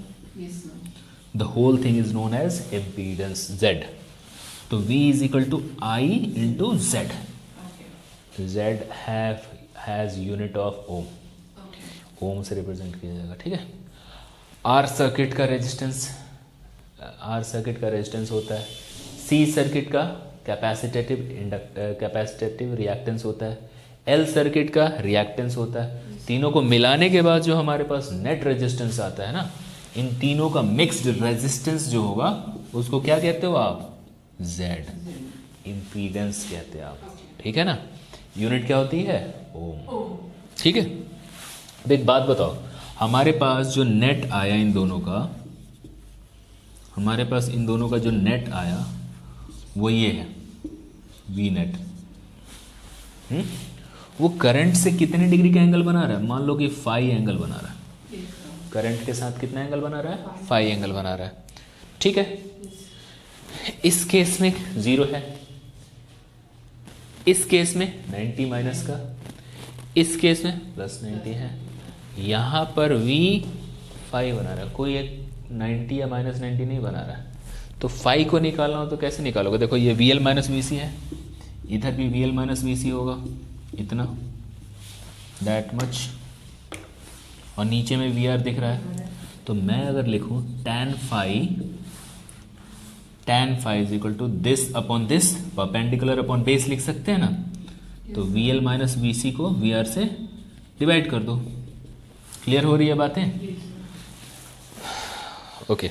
the whole thing is known as impedance Z. तो V is equal to I into Z. Z has unit of ohm, ohm से represent किया जाएगा, ठीक है। आर सर्किट का रेजिस्टेंस, आर सर्किट का रेजिस्टेंस होता है। सी सर्किट का कैपेसिटेटिव रिएक्टेंस होता है। एल सर्किट का रिएक्टेंस होता है। तीनों को मिलाने के बाद जो हमारे पास नेट रेजिस्टेंस आता है ना, इन तीनों का मिक्स्ड रेजिस्टेंस जो होगा उसको क्या कहते हो आप, जेड, इम्पीडेंस कहते हैं आप, ठीक है ना। यूनिट क्या होती है, ओम, ठीक है। अब एक बात बताओ, हमारे पास जो नेट आया इन दोनों का, हमारे पास इन दोनों का जो नेट आया वो ये है वी नेट। वो करंट से कितने डिग्री का एंगल बना रहा है, मान लो कि फाई एंगल बना रहा है। करंट के साथ कितना एंगल बना रहा है, फाई एंगल बना रहा है, ठीक है। इस केस में 0 है, इस केस में 90 माइनस का, इस केस में प्लस 90 है। यहाँ पर V फाई बना रहा है, कोई एक 90 या माइनस 90 नहीं बना रहा है। तो फाई को निकालना हो तो कैसे निकालोगे, देखो ये VL माइनस VC है, इधर भी VL माइनस VC होगा, इतना, दैट मच, और नीचे में VR दिख रहा है। तो मैं अगर लिखूं tan phi is equal to this upon this, perpendicular upon base लिख सकते हैं ना। तो VL माइनस VC को VR से डिवाइड कर दो। क्लियर हो रही है बातें, ओके।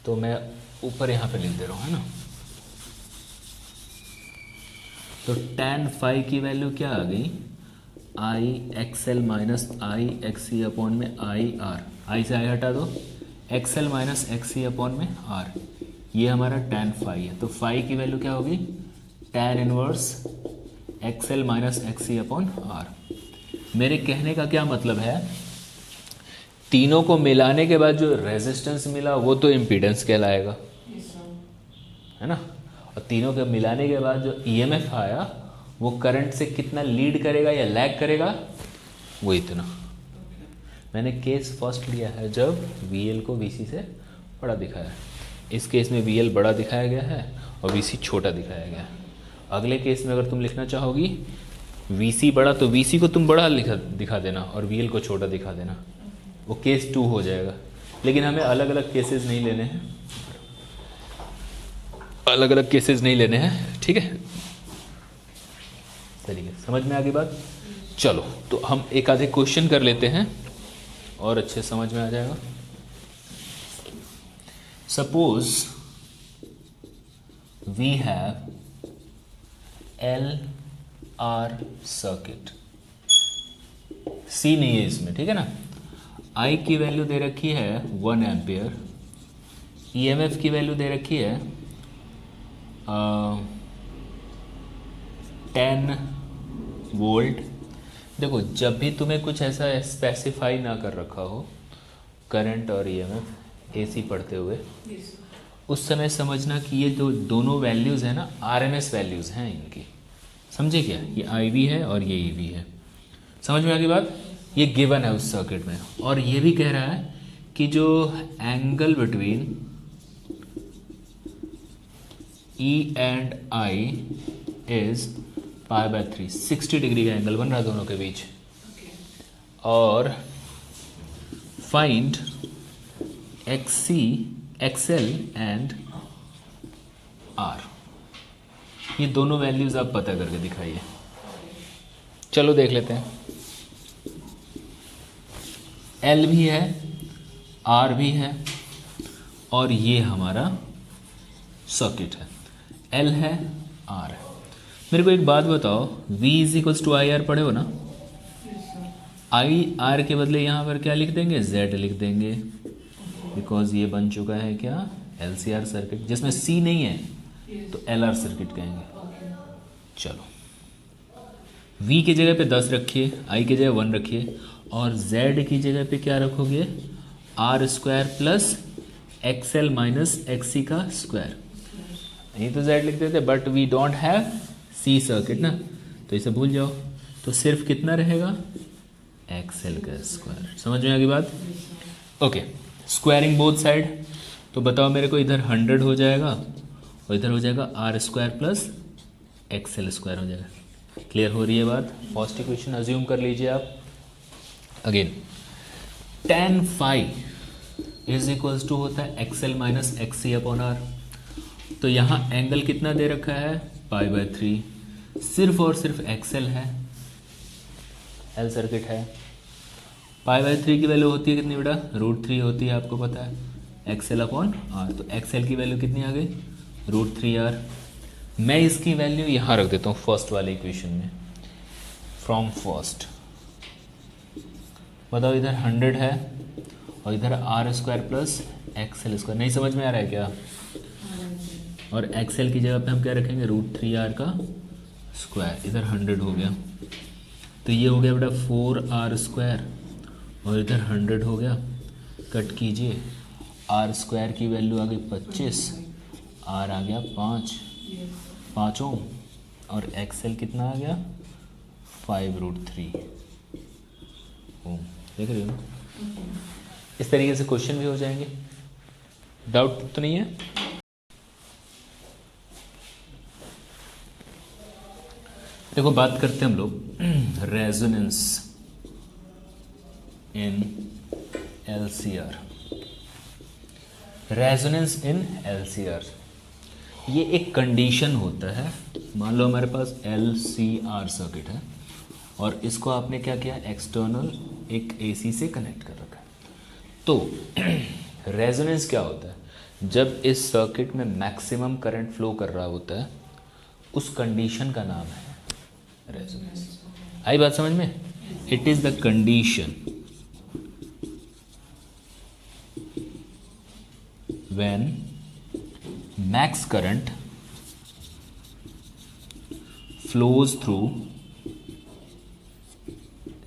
तो मैं ऊपर यहाँ पे लिख दे रहा हूँ, है ना। तो tan phi की वैल्यू क्या आ गई, आई एक्स एल माइनस आई एक्स सी अपॉन में आई आर, आई से आई हटा दो, x L minus X C upon में आर, ये हमारा tan phi है। तो phi की वैल्यू क्या होगी, tan inverse X L minus X C upon R. मेरे कहने का क्या मतलब है, तीनों को मिलाने के बाद जो रेजिस्टेंस मिला वो तो इम्पीडेंस कहलाएगा, है ना। और तीनों के मिलाने के बाद जो EMF आया वो करंट से कितना लीड करेगा या लैग करेगा, वो इतना। मैंने केस फर्स्ट लिया है जब VL को VC से बड़ा दिखाया है। इस केस में VL बड़ा दिखाया गया है और VC छोटा दिखाया गया है। अगले केस में अगर तुम लिखना चाहोगी VC बड़ा, तो VC को तुम बड़ा दिखा देना और VL को छोटा दिखा देना, वो केस 2 हो जाएगा। लेकिन हमें अलग अलग केसेस नहीं लेने हैं, अलग अलग केसेस नहीं लेने हैं, ठीक है। तरीके समझ में आ गई बात। चलो तो हम एक आधे क्वेश्चन कर लेते हैं और अच्छे समझ में आ जाएगा। Suppose we have LR circuit, C नहीं है इसमें, ठीक है ना। I की वैल्यू दे रखी है 1 एम्पियर, EMF की वैल्यू दे रखी है 10 वोल्ट। देखो जब भी तुम्हें कुछ ऐसा स्पेसिफाई ना कर रखा हो, करंट और EMF AC पढ़ते हुए, उस समय समझना कि ये जो दोनों वैल्यूज़ हैं ना RMS वैल्यूज़ हैं इनकी, समझे क्या। ये IV है और ये EV है, समझ में आ गई बात। ये गिवन है उस सर्किट में, और ये भी कह रहा है कि जो angle between E and I is π/3 60 degree का एंगल बन रहा है दोनों के बीच। और find XC, XL and R, ये दोनों वैल्यूज आप पता करके दिखाइए। चलो देख लेते हैं। L भी है, R भी है, और ये हमारा सर्किट है। L है, R है। मेरे को एक बात बताओ, V = IR पढ़े हो ना? IR के बदले यहाँ पर क्या लिख देंगे? Z लिख देंगे, बिकॉज ये बन चुका है क्या? LCR सर्किट, जिसमें C नहीं है तो LR सर्किट कहेंगे। चलो, V की जगह पे 10 रखिए, I की जगह 1 रखिए, और Z की जगह पे क्या रखोगे? R² plus XL minus XC का स्क्वायर। नहीं तो Z लिख देते, but we don't have C circuit ना, तो इसे भूल जाओ। तो सिर्फ कितना रहेगा? XL का स्क्वायर। समझ में आ गई बात? Okay, squaring both side. तो बताओ मेरे को, इधर 100 हो जाएगा और इधर हो जाएगा R² प्लस XL² हो जाएगा। क्लियर हो रही है बात? फर्स्ट इक्वेशन अज्यूम कर लीजिए आप। अगेन tan phi = होता है XL माइनस XC/R। तो यहाँ एंगल कितना दे रखा है? π/3। सिर्फ और सिर्फ XL है, L सर्किट है। π/3 की वैल्यू होती है कितनी बेटा? √3 होती है, आपको पता है, XL/R। तो XL की वैल्यू कितनी आ गई? √3R। मैं इसकी वैल्यू यहाँ रख देता हूँ फर्स्ट वाले इक्वेशन में, फ्रॉम फर्स्ट। बताओ, इधर 100 है और इधर R² प्लस XL²। नहीं समझ में आ रहा है क्या? और XL की जगह पे हम क्या रखेंगे? √3R का स्क्वायर। इधर 100 हो गया, तो ये हो गया बेटा 4R² और इधर 100 हो गया। कट कीजिए, R² की वैल्यू आ गई 25, R आ गया 5 ओम, और XL कितना आ गया? 5√3 ओम। देख रहे हो ना? इस तरीके से क्वेश्चन भी हो जाएंगे। डाउट तो नहीं है? देखो, बात करते हैं हम लोग resonance in LCR। Resonance in LCR ये एक कंडीशन होता है। मान लो हमारे पास LCR सर्किट है और इसको आपने क्या किया? एक्सटर्नल एक AC से कनेक्ट कर रखा है। तो रेजोनेंस क्या होता है? जब इस सर्किट में मैक्सिमम करंट फ्लो कर रहा होता है, उस कंडीशन का नाम है रेजोनेंस। आई बात समझ में? It is the condition when max current flows through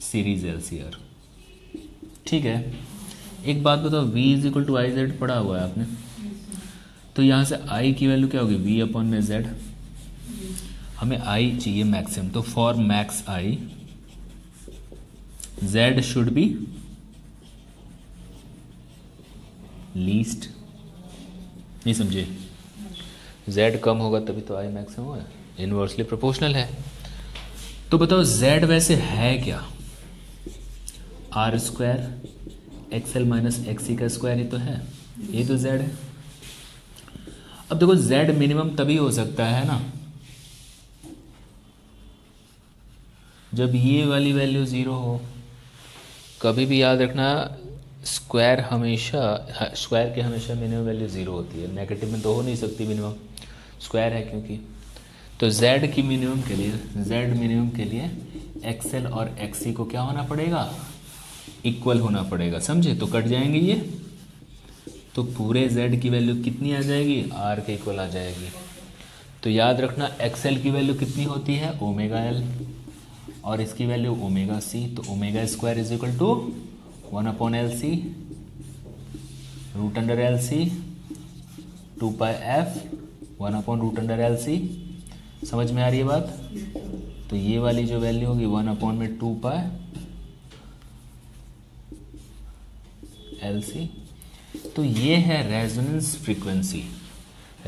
series LCR। ठीक है, एक बात बताओ, V = IZ पढ़ा हुआ है आपने, तो यहाँ से I की वैल्यू क्या होगी? V/Z। हमें I चाहिए मैक्सिमम, तो for max I Z should be least. नहीं समझे? Z कम होगा तभी तो I मैक्सिमम होगा, इनवर्सली प्रोपोर्शनल है। तो बताओ Z वैसे है क्या? R² XL माइनस XC का स्क्वायर ही तो है, ये तो Z है। अब देखो, Z मिनिमम तभी हो सकता है ना जब ये वाली वैल्यू 0 हो। कभी भी याद रखना, स्क्वायर के हमेशा मिनिमम वैल्यू 0 होती है। नेगेटिव में तो हो नहीं सकती मिनिमम, स्क्वायर है क्योंकि। तो Z मिनिमम के लिए XL और XC को क्या होना पड़ेगा? इक्वल होना पड़ेगा। समझे? तो कट जाएंगे ये, तो पूरे Z की वैल्यू कितनी आ जाएगी? R के इक्वल आ जाएगी। तो याद रखना, XL की वैल्यू कितनी होती है? ω/L, और इसकी वैल्यू ω/C। तो ω² = 1/LC √LC 2πf 1/√LC। समझ में आ रही है बात? तो ये वाली जो वैल्यू होगी 1/2π LC। तो ये है रेजोनेंस फ्रीक्वेंसी।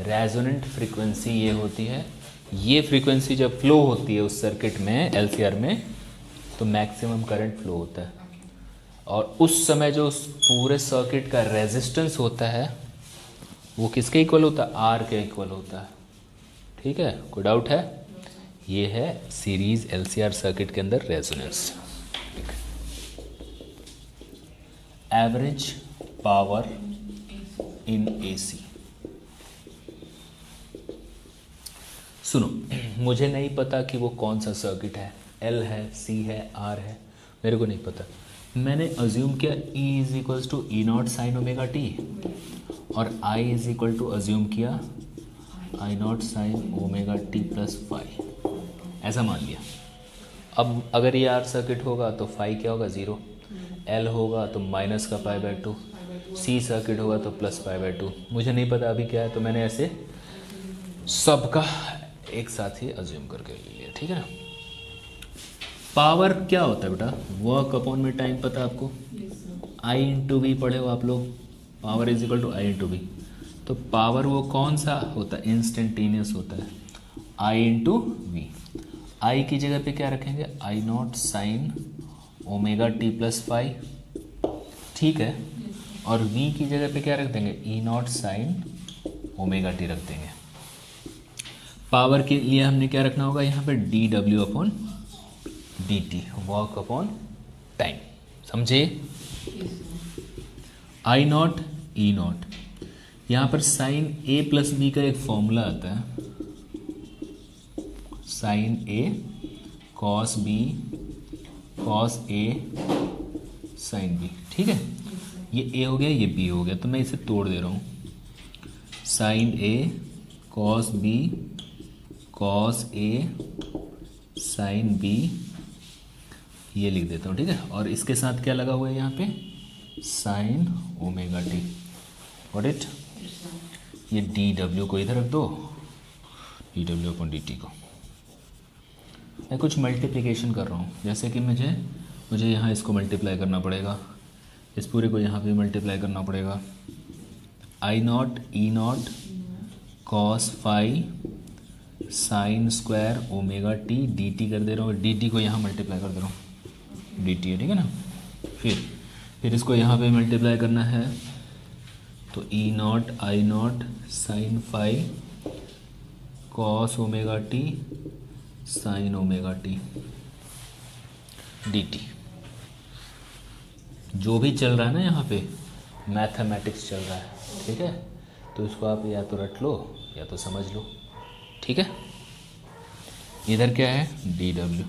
रेजोनेंट फ्रीक्वेंसी ये होती है ये फ्रीक्वेंसी जब फ्लो होती है उस सर्किट में एलसीआर में तो मैक्सिमम करंट फ्लो होता है, और उस समय जो उस पूरे सर्किट का रेजिस्टेंस होता है वो किसके इक्वल होता है? आर के इक्वल होता है। ठीक है, कोई डाउट है? ये है सीरीज एलसीआर सर्किट के अंदर resonance. Average power in AC. सुनो, मुझे नहीं पता कि वो कौन सा सर्किट है, एल है, सी है, आर है, मेरे को नहीं पता। मैंने अज्यूम किया E is equals to E not sine omega T, और I is equal to assume किया I not sine omega T plus phi, ऐसा मान लिया। अब अगर ये आर सर्किट होगा तो फाई क्या होगा? 0। एल होगा तो माइनस का पाई बाय 2, सी सर्किट होगा तो प्लस पाई बाय 2। मुझे नहीं पता अभी क्या है, तो मैंने ऐसे सबका एक साथ ही अज्यूम करके ले लिया। ठीक है ना। पावर क्या होता है बेटा? वर्क अपॉन में टाइम, पता है आपको? आई इंटू वी पढ़े हो आप लोग, power is equal to I into V. तो पावर वो कौन सा होता है? इंस्टेंटेनियस होता है, आई इंटू वी। आई की जगह पे क्या रखेंगे? I not sine omega T plus five, ठीक है। और वी की जगह पे क्या रख देंगे? ई नॉट साइन ओमेगा टी रख देंगे। पावर के लिए हमने क्या रखना होगा यहाँ पे? D W upon D T, work upon time. समझे? आई नॉट ई नॉट, यहाँ पर साइन ए प्लस बी का एक फॉर्मूला आता है, sign A cos B cos A sine B. ठीक है, ये ए हो गया, ये बी हो गया, तो मैं इसे तोड़ दे रहा हूँ। Sign A cos B cos A sine B, ये लिख देता हूँ। ठीक है, और इसके साथ क्या लगा हुआ है यहाँ पे? Sign omega T. Got it? ये डी डब्ल्यू को इधर रख दो, dw अपॉन dt को। मैं कुछ मल्टीप्लिकेशन कर रहा हूँ, जैसे कि मुझे यहाँ इसको मल्टीप्लाई करना पड़ेगा, इस पूरे को यहाँ पे मल्टीप्लाई करना पड़ेगा। I naught E naught cos phi sine square omega T D T कर दे रहा हूँ, डी टी को यहाँ मल्टीप्लाई कर दे रहा हूँ, डी टी है, ठीक है ना। फिर इसको यहाँ पे मल्टीप्लाई करना है, तो E not I not sine phi cos omega T sine omega T D T. जो भी चल रहा है ना यहाँ पे मैथमेटिक्स चल रहा है, ठीक है, तो इसको आप या तो रट लो या तो समझ लो, ठीक है। इधर क्या है? D W.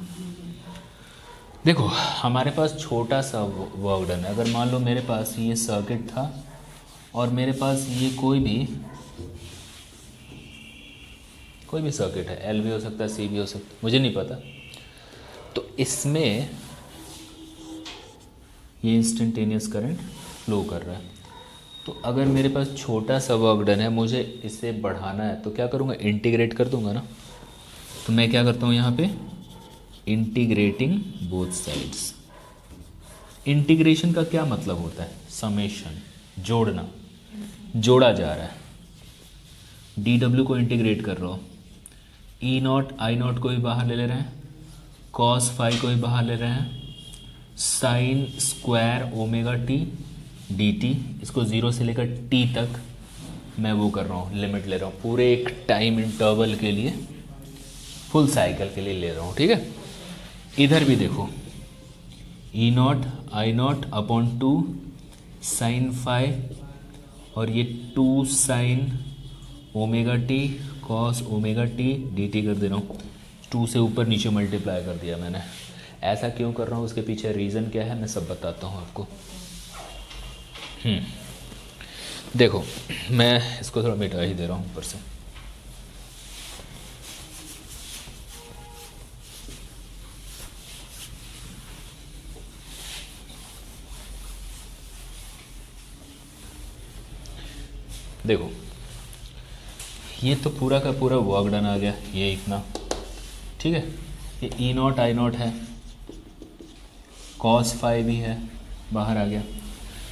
देखो हमारे पास छोटा सा वर्क डन है। अगर मान लो मेरे पास ये सर्किट था और मेरे पास ये कोई भी सर्किट है, एल भी हो सकता है, सी भी हो सकता है, मुझे नहीं पता, तो इसमें ये इंस्टेंटेनियस करंट फ्लो कर रहा है। तो अगर मेरे पास छोटा सा वर्क डन है, मुझे इसे बढ़ाना है, तो क्या करूँगा? इंटीग्रेट कर दूंगा ना। तो मैं क्या करता हूँ यहाँ पे? Integrating both sides. इंटीग्रेशन का क्या मतलब होता है? समेशन, जोड़ना, जोड़ा जा रहा है। डी डब्ल्यू को इंटीग्रेट कर रहा हूँ, ई नॉट आई नॉट को भी बाहर ले रहे हैं, कॉस फाई को भी बाहर ले रहे हैं, sign square omega T D T, इसको 0 से लेकर टी तक मैं वो कर रहा हूँ, लिमिट ले रहा हूँ, पूरे एक टाइम इंटरवल के लिए, फुल साइकिल के लिए ले रहा हूँ, ठीक है। इधर भी देखो, E not I not upon 2 sine phi, और ये 2 sine omega T cos omega T D T कर दे रहा हूँ। 2 से ऊपर नीचे मल्टीप्लाई कर दिया मैंने। ऐसा क्यों कर रहा हूँ, उसके पीछे रीज़न क्या है, मैं सब बताता हूँ आपको। देखो मैं इसको थोड़ा मिटा ही दे रहा हूँ ऊपर से। देखो ये तो पूरा का पूरा वर्क डन आ गया, ये इतना, ठीक है। ये ई नॉट आई नॉट है, कॉस फाई भी है, बाहर आ गया।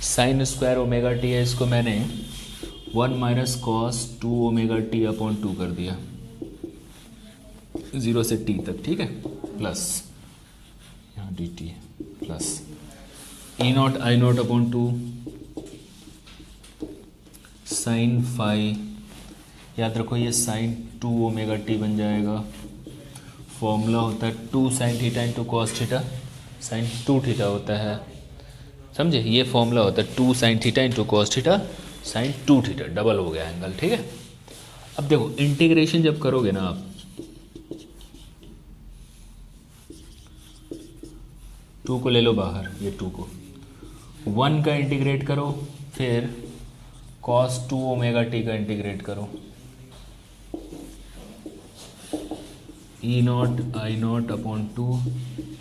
साइन स्क्वायर ओमेगा टी है, इसको मैंने 1 minus cos 2 omega T upon 2 कर दिया, 0 से t तक, ठीक है, प्लस यहाँ dt है plus E not I not upon 2 sine phi, याद रखो ये साइन 2 ओमेगा टी बन जाएगा। फॉर्मूला होता है 2 sine theta into cos theta, sine 2 theta होता है, समझे, ये फॉर्मूला होता है 2 sine theta into cos theta sine 2 theta, double हो गया एंगल, ठीक है। अब देखो इंटीग्रेशन जब करोगे ना आप 2 को ले लो बाहर, ये 2 को 1 का इंटीग्रेट करो, फिर cos 2 ओमेगा टी का इंटीग्रेट करो, E not I not upon 2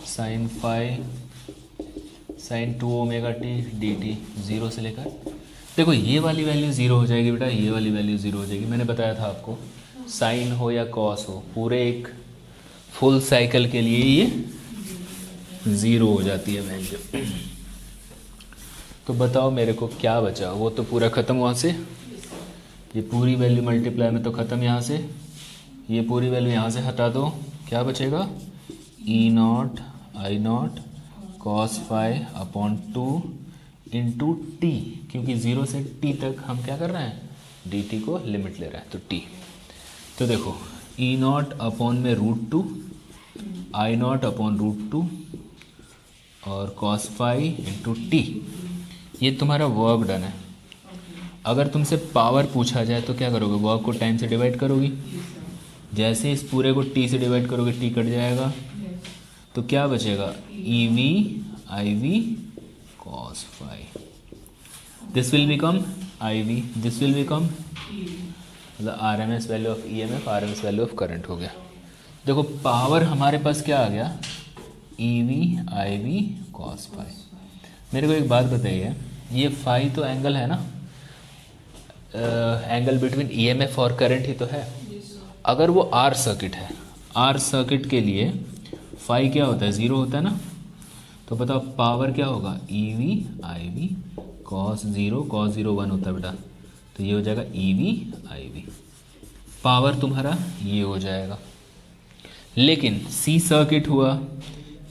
sine phi sine 2 omega T D T, 0 से लेकर, देखो ये वाली वैल्यू 0 हो जाएगी बेटा, ये वाली वैल्यू 0 हो जाएगी। मैंने बताया था आपको साइन हो या कॉस हो, पूरे एक फुल साइकिल के लिए ये 0 हो जाती है वैल्यू। तो बताओ मेरे को क्या बचा, वो तो पूरा ख़त्म वहाँ से, ये पूरी वैल्यू मल्टीप्लाई में तो ख़त्म, यहाँ से ये पूरी वैल्यू यहाँ से हटा दो, क्या बचेगा, E not I naught cos phi upon 2 into T, क्योंकि 0 से t तक हम क्या कर रहे हैं, dt को लिमिट ले रहे हैं, तो t, तो देखो ई नॉट अपॉन में √2 आई नॉट अपॉन √2 और कॉस फाई इंटू टी, ये तुम्हारा वर्क डन है। अगर तुमसे पावर पूछा जाए तो क्या करोगे, वर्क को टाइम से डिवाइड करोगी, जैसे इस पूरे को t से डिवाइड करोगे t कट जाएगा, तो क्या बचेगा, E V I V cos phi, this will become I V, this will become मतलब R M S value of E M F, R M S value of current हो गया। देखो power हमारे पास क्या आ गया, E V I V cos phi. मेरे को एक बात बताइए, ये फाई तो एंगल है ना, angle between E M F और करंट ही तो है। अगर वो आर सर्किट है, आर सर्किट के लिए फाई क्या होता है, 0 होता है ना, तो बताओ पावर क्या होगा, E V I V cos 0, cos 0 1 होता है बेटा, तो ये हो जाएगा E V I V, power तुम्हारा ये हो जाएगा। लेकिन सी सर्किट हुआ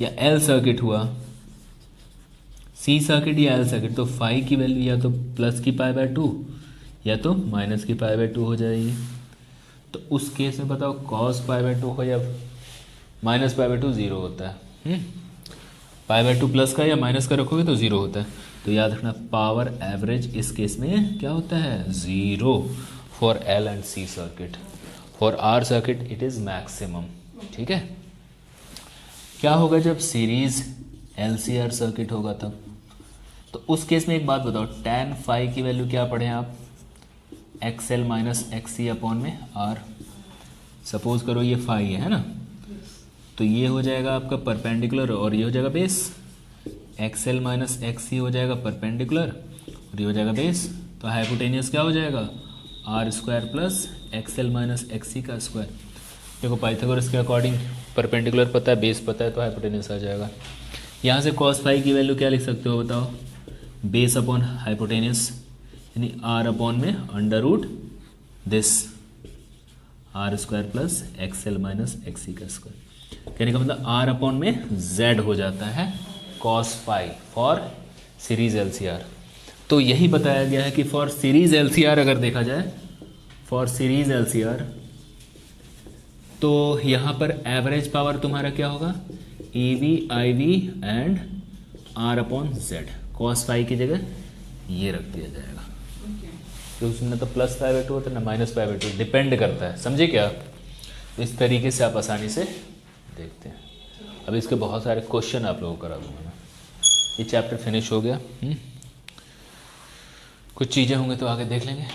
या एल सर्किट हुआ, सी सर्किट या एल सर्किट, तो फाई की वैल्यू या तो प्लस की पाई बाय 2 या तो माइनस की पाई बाय 2 हो जाएगी। तो उस केस में बताओ कॉस पाई बाय 2 हो या माइनस पाई बाय 2, 0 होता है। पाई बाय 2 प्लस का या माइनस का रखोगे तो 0 होता है। तो याद रखना पावर एवरेज इस केस में क्या होता है, 0 for L and C circuit, for R circuit it is maximum, ठीक है। क्या होगा जब सीरीज एलसीआर सर्किट होगा तब, तो उस केस में एक बात बताओ, tan फाई की वैल्यू क्या पढ़े आप, एक्सएल माइनस एक्सी अपॉन में आर, सपोज करो ये फाई है ना, तो ये हो जाएगा आपका परपेंडिकुलर और ये हो जाएगा बेस, एक्सएल माइनस एक्सी हो जाएगा परपेंडिकुलर और ये हो जाएगा बेस, तो हाइपोटेनियस क्या हो जाएगा, R square plus XL minus XC का स्क्वायर। देखो पाइथागोरस के अकॉर्डिंग परपेंडिकुलर पता है, बेस पता है, तो हाइपोटेनियस आ जाएगा। यहाँ से कॉस फाई की वैल्यू क्या लिख सकते हो बताओ, बेस अपॉन हाइपोटेनियस, यानी आर अपॉन में under root this R square plus XL minus XC का स्क्वायर, कहने का मतलब आर अपॉन में जेड हो जाता है cos phi for series LCR. तो यही बताया गया है कि फॉर सीरीज एलसीआर अगर देखा जाए, फॉर सीरीज एलसीआर, तो यहाँ पर एवरेज पावर तुम्हारा क्या होगा, E V I V and R upon Z, cos phi की जगह ये रख दिया जाएगा, तो उसमें तो प्लस पाई बाय 2 होता है ना माइनस पाई बाय 2, डिपेंड करता है, समझे क्या। तो इस तरीके से आप आसानी से देखते हैं। अब इसके बहुत सारे क्वेश्चन आप लोगों को करा दूंगा मैं। ये चैप्टर फिनिश हो गया, कुछ चीज़ें होंगी तो आगे देख लेंगे।